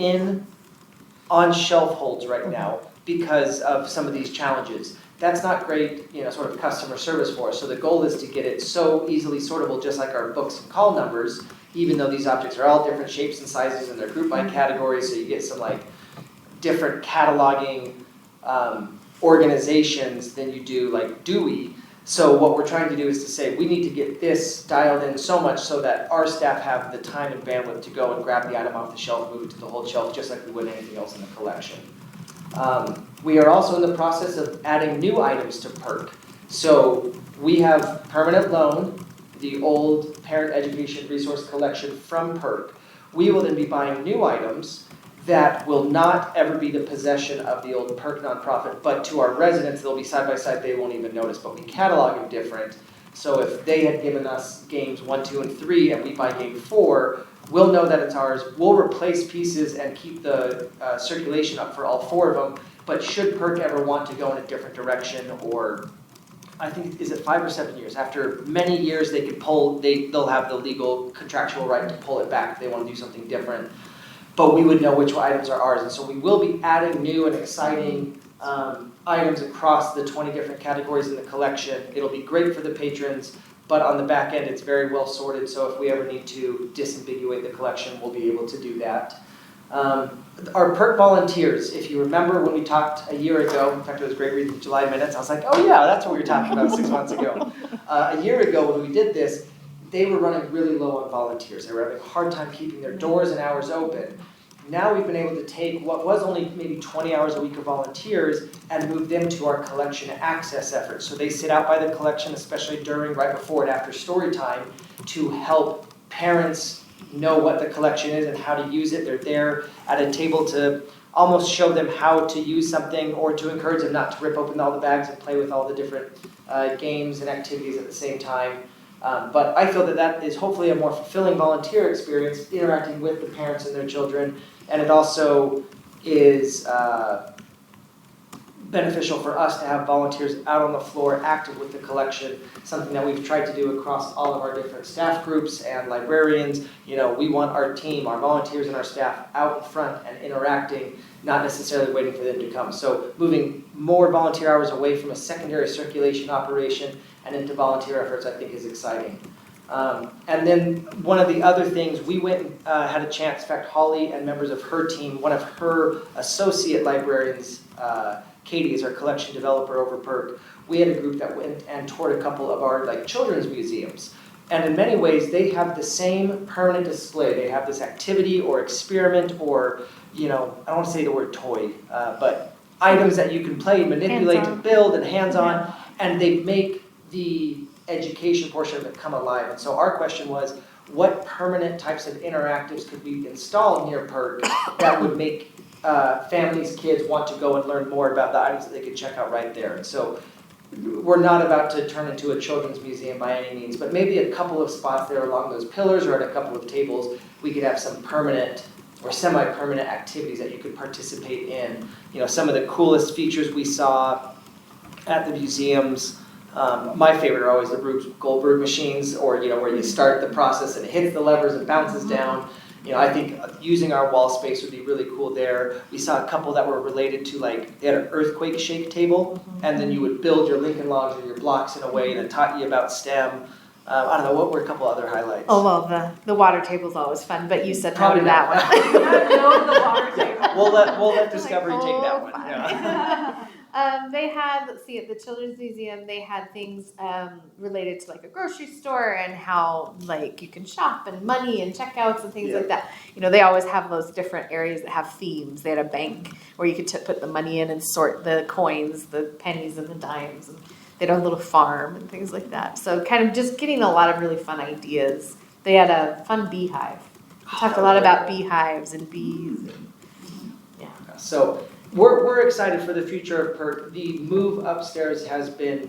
[SPEAKER 8] on shelf holds right now because of some of these challenges. That's not great, sort of customer service for us. So the goal is to get it so easily sortable, just like our books and call numbers, even though these objects are all different shapes and sizes and they're grouped by categories, so you get some different cataloging organizations than you do Dewey. So what we're trying to do is to say, we need to get this dialed in so much so that our staff have the time and bandwidth to go and grab the item off the shelf, move it to the whole shelf, just like we would anything else in the collection. We are also in the process of adding new items to PERC. So we have permanent loan, the old Parent Education Resource Collection from PERC. We will then be buying new items that will not ever be the possession of the old PERC nonprofit, but to our residents, they'll be side by side, they won't even notice, but we catalog them different. So if they had given us games 1, 2, and 3, and we buy game 4, we'll know that it's ours. We'll replace pieces and keep the circulation up for all 4 of them. But should PERC ever want to go in a different direction, or I think, is it 5 or 7 years? After many years, they could they'll have the legal contractual right to pull it back if they want to do something different. But we would know which items are ours. And so we will be adding new and exciting items across the 20 different categories in the collection. It'll be great for the patrons, but on the back end, it's very well sorted, so if we ever need to disambiguate the collection, we'll be able to do that. Our PERC volunteers, if you remember when we talked a year ago, in fact it was great reading the July minutes, I was like, oh yeah, that's what we were talking about 6 months ago. A year ago when we did this, they were running really low on volunteers. They were having a hard time keeping their doors and hours open. Now we've been able to take what was only maybe 20 hours a week of volunteers and move them to our collection access efforts. So they sit out by the collection, especially during, right before and after story time, to help parents know what the collection is and how to use it. They're there at a table to almost show them how to use something or to encourage them not to rip open all the bags and play with all the different games and activities at the same time. But I feel that that is hopefully a more fulfilling volunteer experience, interacting with the parents and their children, and it also is beneficial for us to have volunteers out on the floor active with the collection, something that we've tried to do across all of our different staff groups and librarians. You know, we want our team, our volunteers and our staff out in front and interacting, not necessarily waiting for them to come. So moving more volunteer hours away from a secondary circulation operation and into volunteer efforts, I think is exciting. And then one of the other things, we went and had a chance, in fact, Holly and members of her team, one of her associate librarians, Katie is our collection developer over PERC, we had a group that went and toured a couple of our children's museums. And in many ways, they have the same permanent display. They have this activity or experiment or, I don't want to say the word toy, but items that you can play, manipulate, and build, and hands-on, and they make the education portion of it come alive. And so our question was, what permanent types of interactives could we install near PERC that would make families, kids want to go and learn more about the items that they could check out right there. And so we're not about to turn into a children's museum by any means, but maybe a couple of spots there along those pillars or at a couple of tables, we could have some permanent or semi-permanent activities that you could participate in. Some of the coolest features we saw at the museums, my favorite are always the Rube Goldberg machines, or where you start the process and it hits the levers and bounces down. I think using our wall space would be really cool there. We saw a couple that were related to they had an earthquake shake table, and then you would build your Lincoln Logs or your blocks in a way that taught you about STEM. I don't know, what were a couple other highlights?
[SPEAKER 4] Oh, well, the water table's always fun, but you said
[SPEAKER 8] Probably
[SPEAKER 4] no to that one.
[SPEAKER 2] I know the water table.
[SPEAKER 8] We'll let Discovery take that one.
[SPEAKER 4] fine.
[SPEAKER 8] Yeah.
[SPEAKER 4] They had, let's see, at the Children's Museum, they had things related to a grocery store and how you can shop and money and checkouts and things like that. They always have those different areas that have themes. They had a bank where you could put the money in and sort the coins, the pennies and the dimes. And they had a little farm and things like that. So kind of just getting a lot of really fun ideas. They had a fun beehive. We talked a lot about beehives and bees. And,
[SPEAKER 8] So we're excited for the future of PERC. The move upstairs has been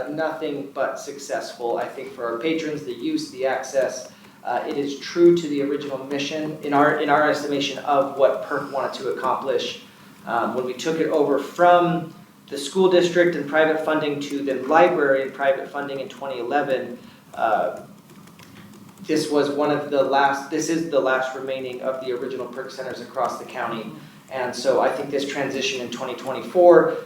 [SPEAKER 8] nothing but successful, I think, for our patrons, the use, the access. It is true to the original mission, in our estimation, of what PERC wanted to accomplish. When we took it over from the school district and private funding to the library and private funding in 2011, this is the last remaining of the original PERC centers across the county. And so I think this transition in 2024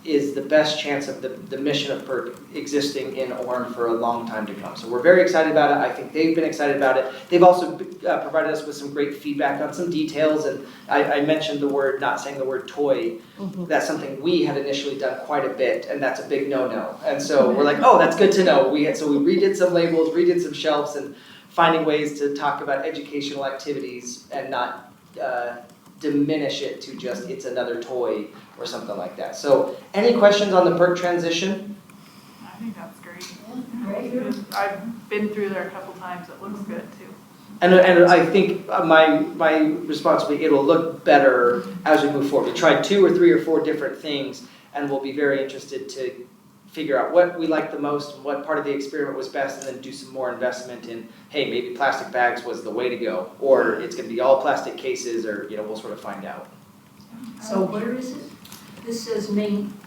[SPEAKER 8] is the best chance of the mission of PERC existing in Orem for a long time to come. So we're very excited about it. I think they've been excited about it. They've also provided us with some great feedback on some details. And I mentioned not saying the word toy. Mm-hmm. That's something we had initially done quite a bit, and that's a big no-no. And so we're like, oh, that's good to know. So we redid some labels, redid some shelves, and finding ways to talk about educational activities and not diminish it to just it's another toy or something like that. So any questions on the PERC transition?
[SPEAKER 2] I think that's great.
[SPEAKER 5] Great.
[SPEAKER 2] I've been through there a couple times. It looks good too.
[SPEAKER 8] And I think my response will be it'll look better as we move forward. We tried 2 or 3 or 4 different things, and we'll be very interested to figure out what we like the most and what part of the experiment was best, and then do some more investment in, hey, maybe plastic bags was the way to go, or it's going to be all plastic cases, or we'll sort of find out.
[SPEAKER 5] So where is it? This says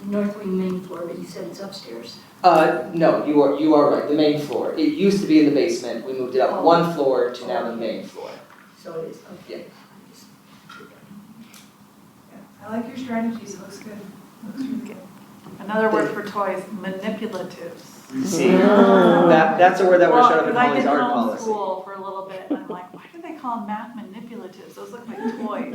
[SPEAKER 5] north wing main floor, but you said it's upstairs.
[SPEAKER 8] No, you are right. The main floor. It used to be in the basement. We moved it up 1 floor to now the main floor.
[SPEAKER 5] So it is, okay.
[SPEAKER 8] Yeah.
[SPEAKER 6] I like your strategies, it looks good.
[SPEAKER 2] Another word for toys, manipulatives.
[SPEAKER 8] See, that's a word that would show up in
[SPEAKER 2] Well, 'cause I
[SPEAKER 8] Holly's
[SPEAKER 2] did
[SPEAKER 8] art
[SPEAKER 2] home
[SPEAKER 8] policy.
[SPEAKER 2] school for a little bit, and I'm like, why do they call them math manipulatives? Those look like toys.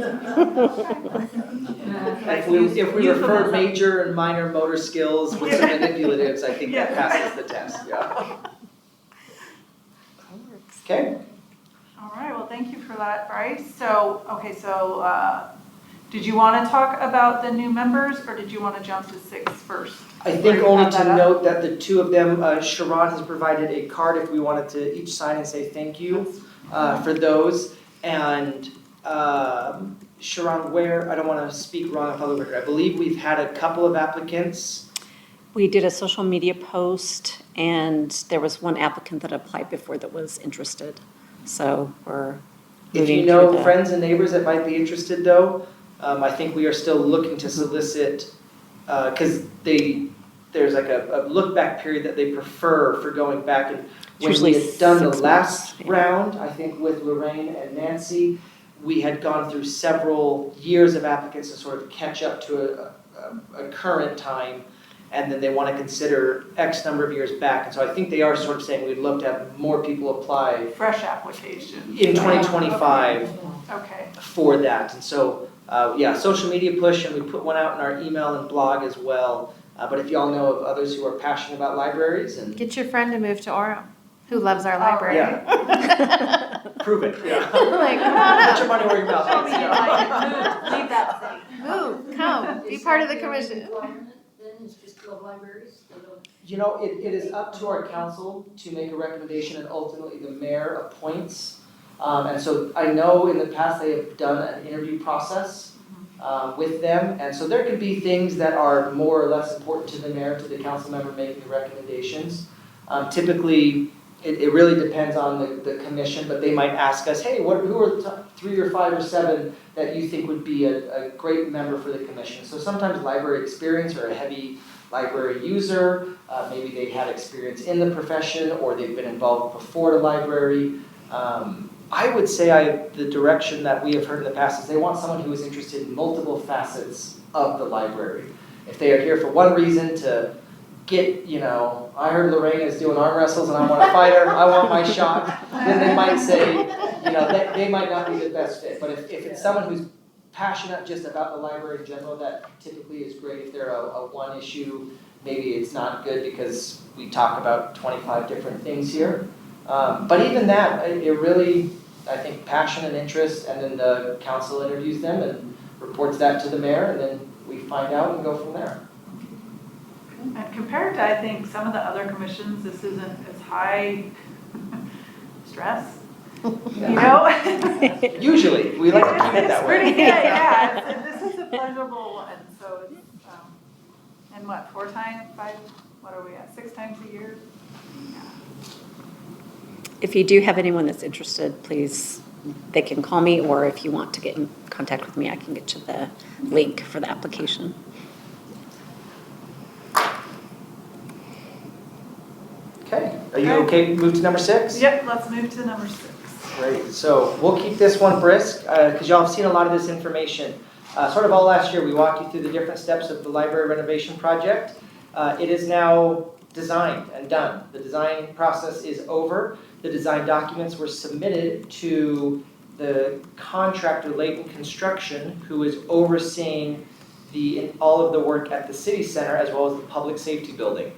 [SPEAKER 8] If we refer major and minor motor skills with some manipulatives, I think that passes the test, yeah. Okay,
[SPEAKER 2] All right, well, thank you for that, Bryce. So, okay, did you want to talk about the new members, or did you want to jump to 6 first?
[SPEAKER 8] I think
[SPEAKER 2] Or
[SPEAKER 8] only
[SPEAKER 2] add
[SPEAKER 8] to
[SPEAKER 2] that up?
[SPEAKER 8] note that the two of them, Sharon has provided a card if we wanted to each sign and say thank you for those. And Sharon, I don't want to speak wrong on public record, I believe we've had a couple of applicants.
[SPEAKER 9] We did a social media post, and there was one applicant that applied before that was interested. So we're
[SPEAKER 8] If
[SPEAKER 9] moving
[SPEAKER 8] you
[SPEAKER 9] through
[SPEAKER 8] know
[SPEAKER 9] the-
[SPEAKER 8] friends and neighbors that might be interested though, I think we are still looking to solicit, because there's like a look back period that they prefer for going back. And when we
[SPEAKER 9] usually
[SPEAKER 8] had done the
[SPEAKER 9] 6
[SPEAKER 8] last
[SPEAKER 9] months, yeah.
[SPEAKER 8] round, I think with Lorraine and Nancy, we had gone through several years of applicants to sort of catch up to a current time. And then they want to consider X number of years back. And so I think they are sort of saying we'd love to have more people apply
[SPEAKER 2] Fresh application.
[SPEAKER 8] in 2025
[SPEAKER 2] Okay.
[SPEAKER 8] for that. And so, social media push, and we put one out in our email and blog as well. But if y'all know of others who are passionate about libraries and
[SPEAKER 4] Get your friend to move to Orem, who loves our
[SPEAKER 2] Oh,
[SPEAKER 4] library.
[SPEAKER 8] prove it, yeah.
[SPEAKER 4] Like, come on
[SPEAKER 8] Put
[SPEAKER 4] up.
[SPEAKER 8] your money where your mouth
[SPEAKER 2] Show
[SPEAKER 8] is.
[SPEAKER 2] me
[SPEAKER 8] yeah.
[SPEAKER 2] like, leave that city.
[SPEAKER 4] Move, come, be part of the commission.
[SPEAKER 5] Then it's just 12 libraries, they don't.
[SPEAKER 8] You know, it is up to our council to make a recommendation, and ultimately the mayor appoints. And so I know in the past they have done an interview process with them. And so there could be things that are more or less important to the mayor, to the council member making the recommendations. Typically, it really depends on the commission, but they might ask us, hey, who are the top 3 or 5 or 7 that you think would be a great member for the commission? So sometimes library experience or a heavy library user, maybe they had experience in the profession or they've been involved before the library. I would say the direction that we have heard in the past is they want someone who is interested in multiple facets of the library. If they are here for one reason to get, I heard Lorraine is doing arm wrestles and I want to fight her, I want my shot, then they might say, they might not be the best fit. But if it's someone who's passionate just about the library in general, that typically is great. If they're a one issue, maybe it's not good because we talk about 25 different things here. But even that, it really, I think, passion and interest, and then the council interviews them and reports that to the mayor, and then we find out and go from there.
[SPEAKER 2] And compared to, I think, some of the other commissions, this isn't as high stress,
[SPEAKER 8] Usually, we like to keep it that
[SPEAKER 2] It's pretty
[SPEAKER 8] way.
[SPEAKER 2] good, yeah, this is a pleasurable one, so it's, and what, 4 times, 5, what are we at, 6 times a year? Yeah.
[SPEAKER 9] If you do have anyone that's interested, please, they can call me, or if you want to get in contact with me, I can get you the link for the application.
[SPEAKER 8] Okay, are you okay to move to number 6?
[SPEAKER 2] Yep, let's move to number 6.
[SPEAKER 8] Great, so we'll keep this one brisk, because y'all have seen a lot of this information. Sort of all last year, we walked you through the different steps of the library renovation project. It is now designed and done. The design process is over. The design documents were submitted to the contractor, Leighton Construction, who is overseeing all of the work at the city center as well as the public safety building.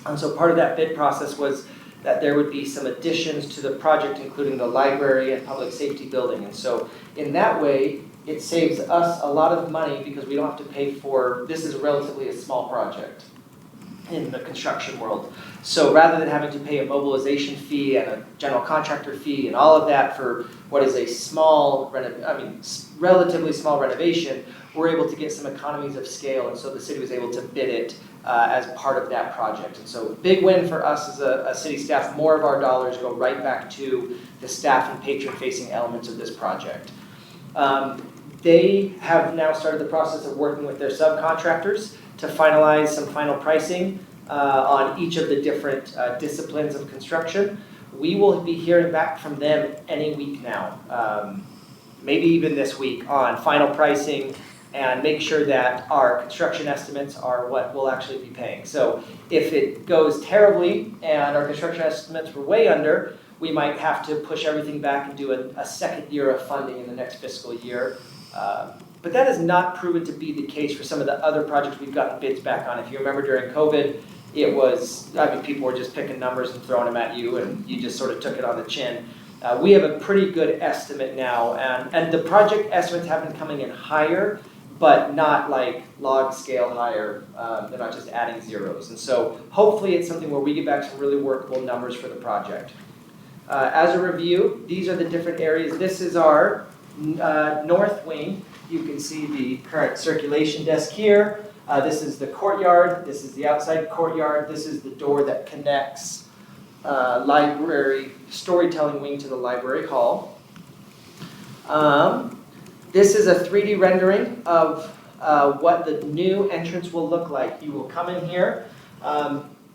[SPEAKER 8] And so part of that bid process was that there would be some additions to the project, including the library and public safety building. And so in that way, it saves us a lot of money because we don't have to pay for, this is relatively a small project in the construction world. So rather than having to pay a mobilization fee and a general contractor fee and all of that for what is a relatively small renovation, we're able to get some economies of scale, and so the city was able to bid it as part of that project. And so big win for us as a city staff. More of our dollars go right back to the staff and patron-facing elements of this project. They have now started the process of working with their subcontractors to finalize some final pricing on each of the different disciplines of construction. We will be hearing back from them any week now, maybe even this week, on final pricing and make sure that our construction estimates are what we'll actually be paying. So if it goes terribly and our construction estimates were way under, we might have to push everything back and do a second year of funding in the next fiscal year. But that has not proven to be the case for some of the other projects we've gotten bids back on. If you remember during COVID, it was, people were just picking numbers and throwing them at you, and you just sort of took it on the chin. We have a pretty good estimate now, and the project estimates have been coming in higher, but not like log scale higher. They're not just adding zeros. And so hopefully it's something where we get back some really workable numbers for the project. As a review, these are the different areas. This is our north wing. You can see the current circulation desk here. This is the courtyard. This is the outside courtyard. This is the door that connects library storytelling wing to the library hall. This is a 3D rendering of what the new entrance will look like. You will come in here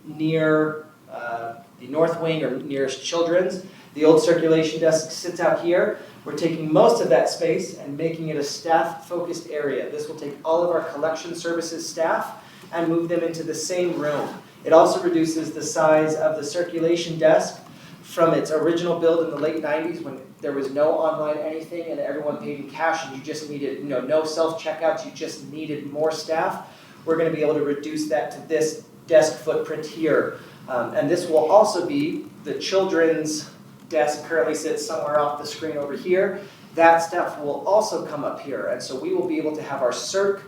[SPEAKER 8] near the north wing or nearest children's. The old circulation desk sits out here. We're taking most of that space and making it a staff-focused area. This will take all of our collection services staff and move them into the same room. It also reduces the size of the circulation desk from its original build in the late 90s when there was no online anything and everyone paid in cash and you just needed, no self-checkouts, you just needed more staff. We're going to be able to reduce that to this desk footprint here. And this will also be the children's desk currently sits somewhere off the screen over here. That staff will also come up here. And so we will be able to have our circ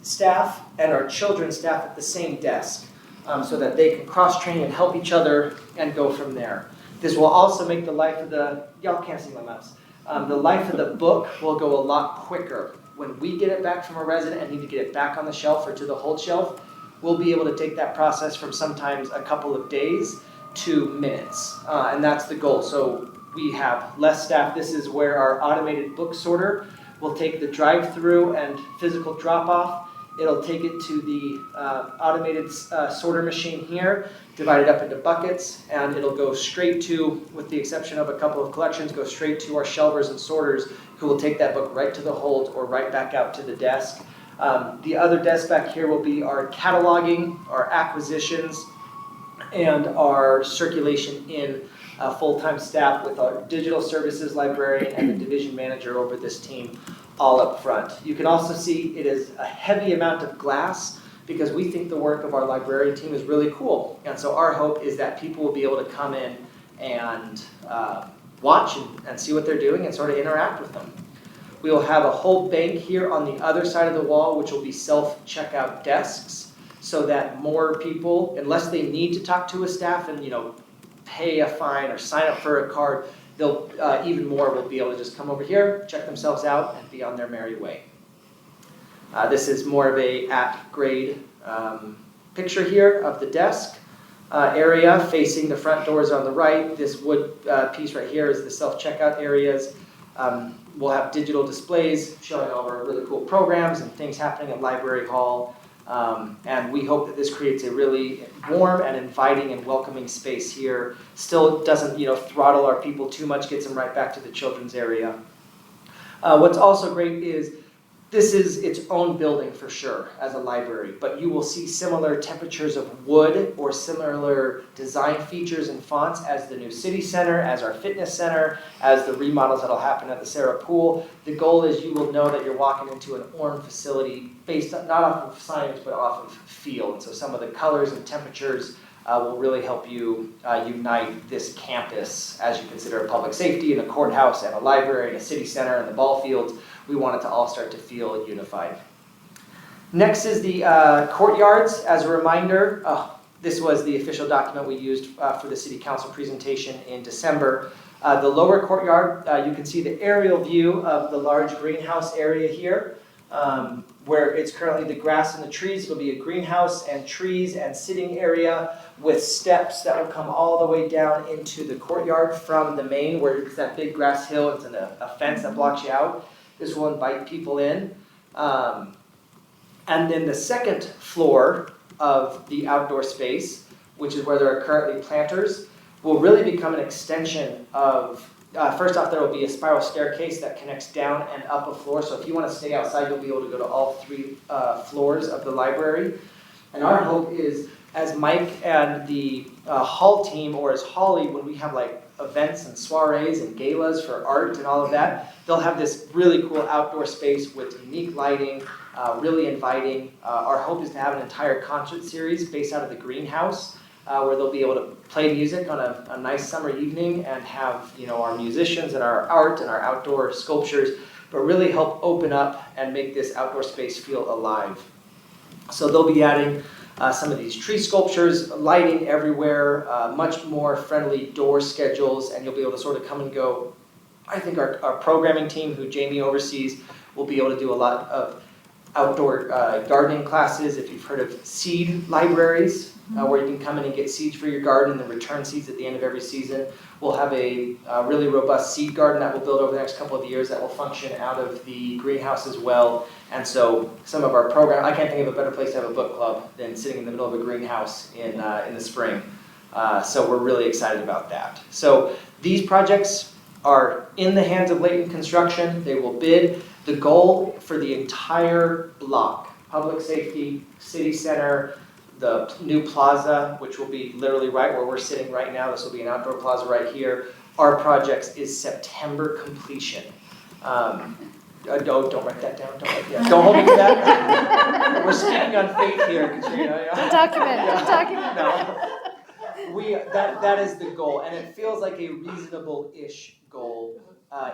[SPEAKER 8] staff and our children's staff at the same desk so that they can cross-train and help each other and go from there. This will also make the life of y'all can't see my mouse. The life of the book will go a lot quicker. When we get it back from a resident and need to get it back on the shelf or to the hold shelf, we'll be able to take that process from sometimes a couple of days to minutes, and that's the goal. So we have less staff. This is where our automated book sorter will take the drive-through and physical drop-off. It'll take it to the automated sorter machine here, divide it up into buckets, and it'll go straight to, with the exception of a couple of collections, go straight to our shelvers and sorters who will take that book right to the hold or right back out to the desk. The other desk back here will be our cataloging, our acquisitions, and our circulation in full-time staff with our digital services librarian and the division manager over this team all up front. You can also see it is a heavy amount of glass because we think the work of our librarian team is really cool. And so our hope is that people will be able to come in and watch and see what they're doing and sort of interact with them. We will have a whole bank here on the other side of the wall, which will be self-checkout desks, so that more people, unless they need to talk to a staff and pay a fine or sign up for a card, they'll even more will be able to just come over here, check themselves out, and be on their merry way. This is more of a at-grade picture here of the desk area facing the front doors on the right. This wood piece right here is the self-checkout areas. We'll have digital displays showing all of our really cool programs and things happening at Library Hall. And we hope that this creates a really warm and inviting and welcoming space here. Still doesn't, throttle our people too much, gets them right back to the children's area. What's also great is this is its own building for sure as a library, but you will see similar temperatures of wood or similar design features and fonts as the new city center, as our fitness center, as the remodels that'll happen at the Sarah Pool. The goal is you will know that you're walking into an Orem facility based not off of science, but off of feel. And so some of the colors and temperatures will really help you unite this campus as you consider a public safety and a courthouse and a library and a city center and the ball fields. We want it to all start to feel unified. Next is the courtyards. As a reminder, this was the official document we used for the city council presentation in December. The lower courtyard, you can see the aerial view of the large greenhouse area here, where it's currently the grass and the trees. It'll be a greenhouse and trees and sitting area with steps that will come all the way down into the courtyard from the main, where it's that big grass hill. It's a fence that blocks you out. This will invite people in. And then the second floor of the outdoor space, which is where there are currently planters, will really become an extension of first off, there will be a spiral staircase that connects down and up a floor. So if you want to stay outside, you'll be able to go to all 3 floors of the library. And our hope is, as Mike and the hall team, or as Holly, when we have like events and soirees and galas for art and all of that, they'll have this really cool outdoor space with unique lighting, really inviting. Our hope is to have an entire concert series based out of the greenhouse, where they'll be able to play music on a nice summer evening and have, you know, our musicians and our art and our outdoor sculptures, but really help open up and make this outdoor space feel alive. So they'll be adding some of these tree sculptures, lighting everywhere, much more friendly door schedules, and you'll be able to sort of come and go. I think our programming team, who Jaime oversees, will be able to do a lot of outdoor gardening classes. If you've heard of seed libraries, where you can come in and get seeds for your garden and then return seeds at the end of every season. We'll have a really robust seed garden that we'll build over the next couple of years that will function out of the greenhouse as well. And so some of our program, I can't think of a better place to have a book club than sitting in the middle of a greenhouse in the spring. So we're really excited about that. So these projects are in the hands of Layton Construction. They will bid. The goal for the entire block, public safety, city center, the new plaza, which will be literally right where we're sitting right now. This will be an outdoor plaza right here. Our projects is September completion. Don't write that down. Don't hold me to that. We're speaking on faith here, Katrina.
[SPEAKER 4] Document.
[SPEAKER 8] No. That is the goal, and it feels like a reasonable-ish goal.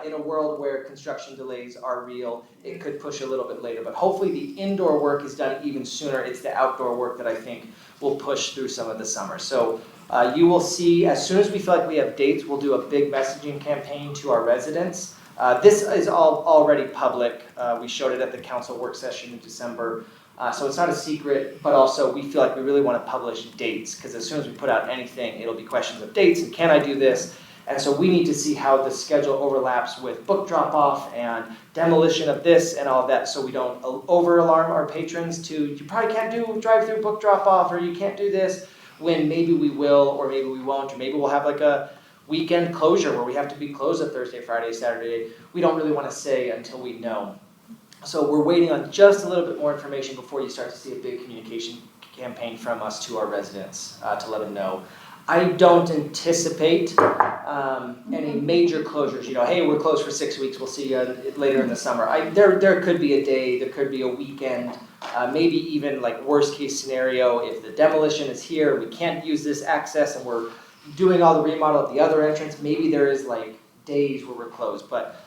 [SPEAKER 8] In a world where construction delays are real, it could push a little bit later, but hopefully the indoor work is done even sooner. It's the outdoor work that I think will push through some of the summer. So you will see, as soon as we feel like we have dates, we'll do a big messaging campaign to our residents. This is all already public. We showed it at the council work session in December. So it's not a secret, but also we feel like we really want to publish dates, because as soon as we put out anything, it'll be questions of dates and can I do this? And so we need to see how the schedule overlaps with book drop-off and demolition of this and all of that, so we don't over-alarm our patrons to, you probably can't do drive-through book drop-off, or you can't do this, when maybe we will, or maybe we won't, or maybe we'll have like a weekend closure where we have to be closed on Thursday, Friday, Saturday. We don't really want to say until we know. So we're waiting on just a little bit more information before you start to see a big communication campaign from us to our residents to let them know. I don't anticipate any major closures. You know, hey, we're closed for 6 weeks. We'll see you later in the summer. There could be a day. There could be a weekend. Maybe even like worst case scenario, if the demolition is here, we can't use this access, and we're doing all the remodel at the other entrance. Maybe there is like days where we're closed, but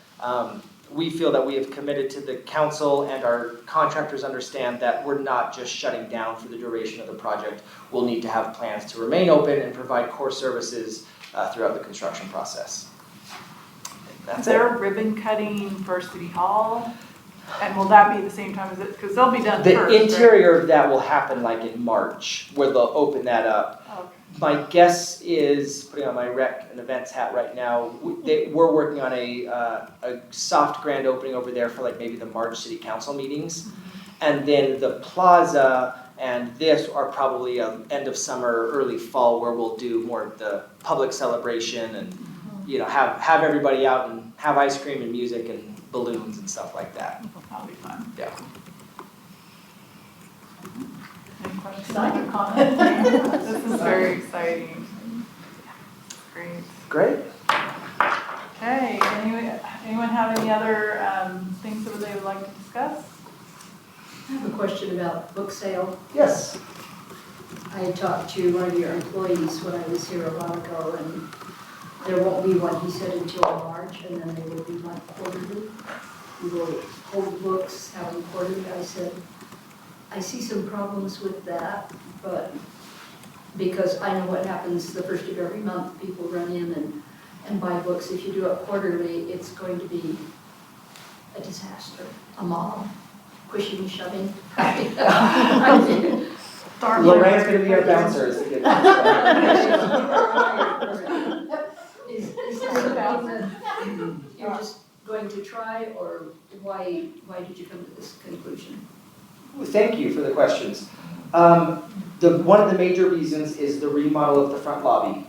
[SPEAKER 8] we feel that we have committed to the council, and our contractors understand that we're not just shutting down for the duration of the project. We'll need to have plans to remain open and provide core services throughout the construction process.
[SPEAKER 2] Is there ribbon cutting for City Hall? And will that be the same time as it, because they'll be done
[SPEAKER 8] The
[SPEAKER 2] first,
[SPEAKER 8] interior of that will happen like in March, where they'll open that up.
[SPEAKER 2] Right? Okay.
[SPEAKER 8] My guess is, putting on my rec and events hat right now, we're working on a soft grand opening over there for like maybe the March City Council meetings. And then the plaza and this are probably end of summer, early fall, where we'll do more of the public celebration and, you know, have everybody out and have ice cream and music and balloons and stuff like that.
[SPEAKER 2] That'll be fun.
[SPEAKER 8] Yeah.
[SPEAKER 2] Any questions or comments? This is very exciting. Great.
[SPEAKER 8] Great.
[SPEAKER 2] Okay, anyone have any other things that they would like to discuss?
[SPEAKER 5] I have a question about book sale.
[SPEAKER 8] Yes.
[SPEAKER 5] I talked to one of your employees when I was here a while ago, and there won't be one, he said, until March, and then they will be like quarterly. We will hold books, have them quarterly. I said, I see some problems with that, but because I know what happens the first of every month, people run in and buy books. If you do it quarterly, it's going to be a disaster, a mob, pushing, shoving.
[SPEAKER 8] Lorraine's going to be our bouncer.
[SPEAKER 5] Is that about that you're just going to try, or why did you come to this conclusion?
[SPEAKER 8] Thank you for the questions. One of the major reasons is the remodel of the front lobby,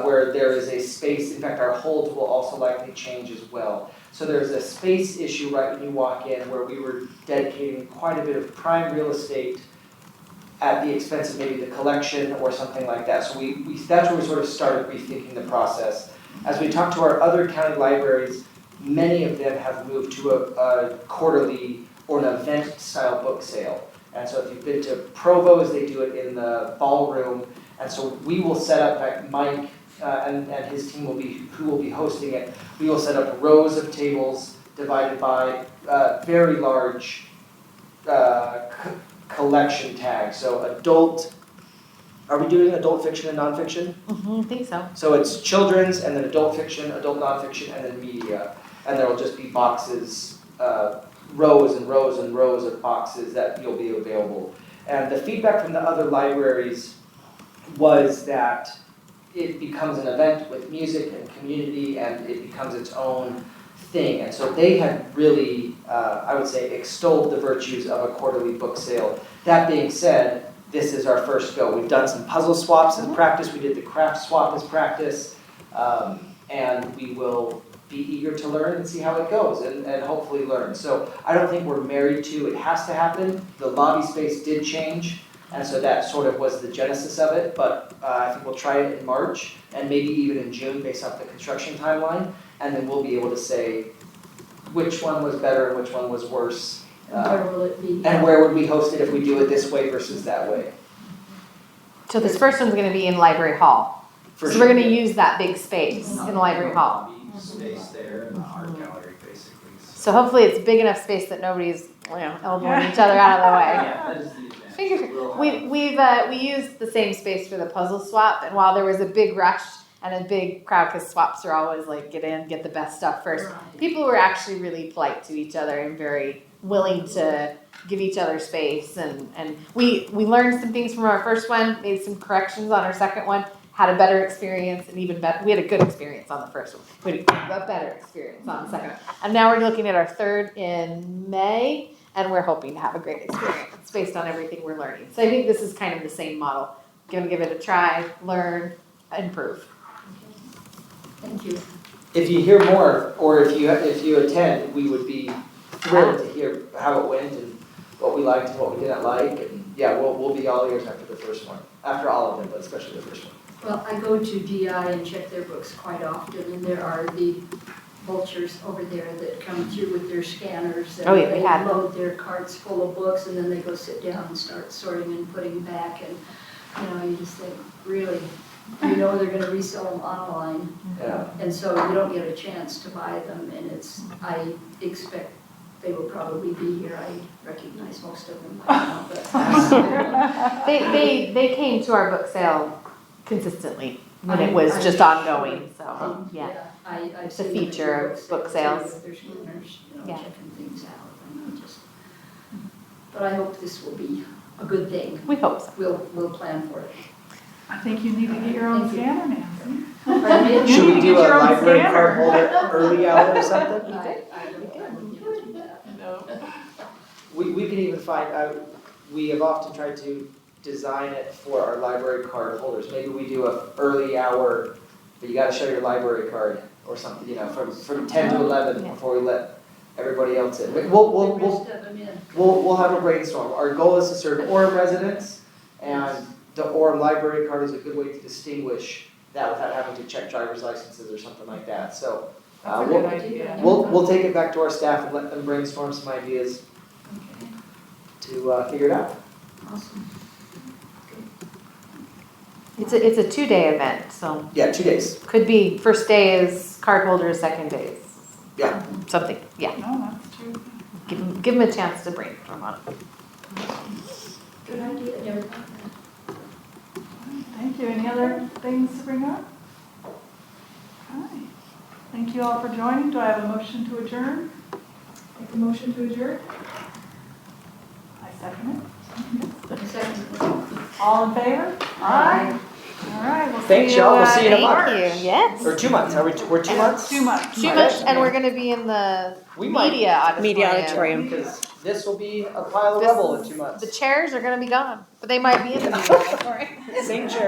[SPEAKER 8] where there is a space, in fact, our holds will also likely change as well. So there's a space issue right when you walk in where we were dedicating quite a bit of prime real estate at the expense of maybe the collection or something like that. So that's where we sort of started rethinking the process. As we talked to our other county libraries, many of them have moved to a quarterly or an event-style book sale. And so if you've been to Provo's, they do it in the ballroom. And so we will set up, in fact, Mike and his team who will be hosting it, we will set up rows of tables divided by very large collection tags. So adult, are we doing adult fiction and nonfiction?
[SPEAKER 4] I think so.
[SPEAKER 8] So it's children's and then adult fiction, adult nonfiction, and then media. And there will just be boxes, rows and rows and rows of boxes that you'll be available. And the feedback from the other libraries was that it becomes an event with music and community and it becomes its own thing. And so they had really, I would say, extolled the virtues of a quarterly book sale. That being said, this is our first go. We've done some puzzle swaps as practice. We did the craft swap as practice. And we will be eager to learn and see how it goes and hopefully learn. So I don't think we're married to it has to happen. The lobby space did change, and so that sort of was the genesis of it, but I think we'll try it in March and maybe even in June based off the construction timeline, and then we'll be able to say which one was better and which one was worse.
[SPEAKER 5] And where will it be?
[SPEAKER 8] And where would we host it if we do it this way versus that way?
[SPEAKER 4] So this first one's gonna be in Library Hall.
[SPEAKER 8] For
[SPEAKER 4] So we're gonna use that big space in the Library Hall.
[SPEAKER 7] Space there in the art gallery, basically.
[SPEAKER 4] So hopefully it's big enough space that nobody's, elbowing each other out of the way.
[SPEAKER 7] Yeah, that is the advantage.
[SPEAKER 4] We used the same space for the puzzle swap, and while there was a big rush and a big crowd, because swaps are always like get in, get the best stuff first,
[SPEAKER 5] Right.
[SPEAKER 4] people were actually really polite to each other and very willing to give each other space, and we learned some things from our first one, made some corrections on our second one, had a better experience, and even better, we had a good experience on the first one, we had a better experience on the second one. And now we're looking at our third in May, and we're hoping to have a great experience based on everything we're learning. So I think this is kind of the same model. Gonna give it a try, learn, improve.
[SPEAKER 5] Thank you.
[SPEAKER 8] If you hear more, or if you attend, we would be thrilled to hear how it went and what we liked and what we didn't like. And yeah, we'll be all ears after the first one, after all of them, but especially the first one.
[SPEAKER 5] Well, I go to DI and check their books quite often, and there are the vultures over there that come through with their scanners. And
[SPEAKER 4] Oh, yeah, they had them.
[SPEAKER 5] load their carts full of books, and then they go sit down and start sorting and putting back. And, you just think, really, they're gonna resell them online.
[SPEAKER 8] Yeah.
[SPEAKER 5] And so you don't get a chance to buy them, and I expect they will probably be here. I recognize most of them by now, but.
[SPEAKER 4] They came to our book sale consistently when it was just ongoing, so, yeah.
[SPEAKER 5] I've
[SPEAKER 4] It's a
[SPEAKER 5] seen them at
[SPEAKER 4] feature
[SPEAKER 5] the
[SPEAKER 4] of book
[SPEAKER 5] sales,
[SPEAKER 4] sales.
[SPEAKER 5] There's winners,
[SPEAKER 4] Yeah.
[SPEAKER 5] checking things out, and but I hope this will be a good thing.
[SPEAKER 4] We hope so.
[SPEAKER 5] We'll plan for it.
[SPEAKER 2] I think you need to get your own
[SPEAKER 5] Thank you.
[SPEAKER 2] scanner, Nancy.
[SPEAKER 5] Pardon me?
[SPEAKER 8] Should we do
[SPEAKER 2] Get your
[SPEAKER 8] a
[SPEAKER 2] own
[SPEAKER 8] library
[SPEAKER 2] scanner.
[SPEAKER 8] card holder early hour or something?
[SPEAKER 5] I would never do that.
[SPEAKER 2] No.
[SPEAKER 8] We can even find, we have often tried to design it for our library card holders. Maybe we do a early hour, but you gotta show your library card or something, from 10 to 11
[SPEAKER 4] Yeah.
[SPEAKER 8] before we let everybody else in. But
[SPEAKER 5] The
[SPEAKER 8] we'll
[SPEAKER 5] rest of them in.
[SPEAKER 8] we'll have a brainstorm. Our goal is to serve Orem residents, and the Orem library card is a good way to distinguish that without having to check driver's licenses or something like that. So
[SPEAKER 2] That's a
[SPEAKER 8] we'll,
[SPEAKER 2] good idea.
[SPEAKER 8] we'll take it back to our staff and let them brainstorm some ideas
[SPEAKER 5] Okay,
[SPEAKER 8] to figure it out.
[SPEAKER 5] awesome.
[SPEAKER 4] It's a 2-day event, so
[SPEAKER 8] Yeah, 2 days.
[SPEAKER 4] could be first day is card holders, second day is
[SPEAKER 8] Yeah.
[SPEAKER 4] something, yeah.
[SPEAKER 2] No, that's true.
[SPEAKER 4] Give them a chance to brainstorm on it.
[SPEAKER 5] Good idea, never thought of that.
[SPEAKER 2] Thank you. Any other things to bring up? Okay. Thank you all for joining. Do I have a motion to adjourn?
[SPEAKER 6] Make a motion to adjourn?
[SPEAKER 2] I second it.
[SPEAKER 5] Second.
[SPEAKER 2] All in favor?
[SPEAKER 5] Aye.
[SPEAKER 2] All right, we'll see you.
[SPEAKER 8] Thanks, y'all. We'll see you in a month.
[SPEAKER 4] Thank you, yes.
[SPEAKER 8] Or 2 months. We're 2 months?
[SPEAKER 2] 2 months.
[SPEAKER 4] Too much, and we're gonna be in the
[SPEAKER 8] We might.
[SPEAKER 4] media auditorium.
[SPEAKER 9] Media auditorium.
[SPEAKER 8] Because this will be a pile of
[SPEAKER 4] This
[SPEAKER 8] rubble in
[SPEAKER 4] is-
[SPEAKER 8] 2 months.
[SPEAKER 4] The chairs are gonna be gone, but they might be in the new auditorium.
[SPEAKER 8] Same chair.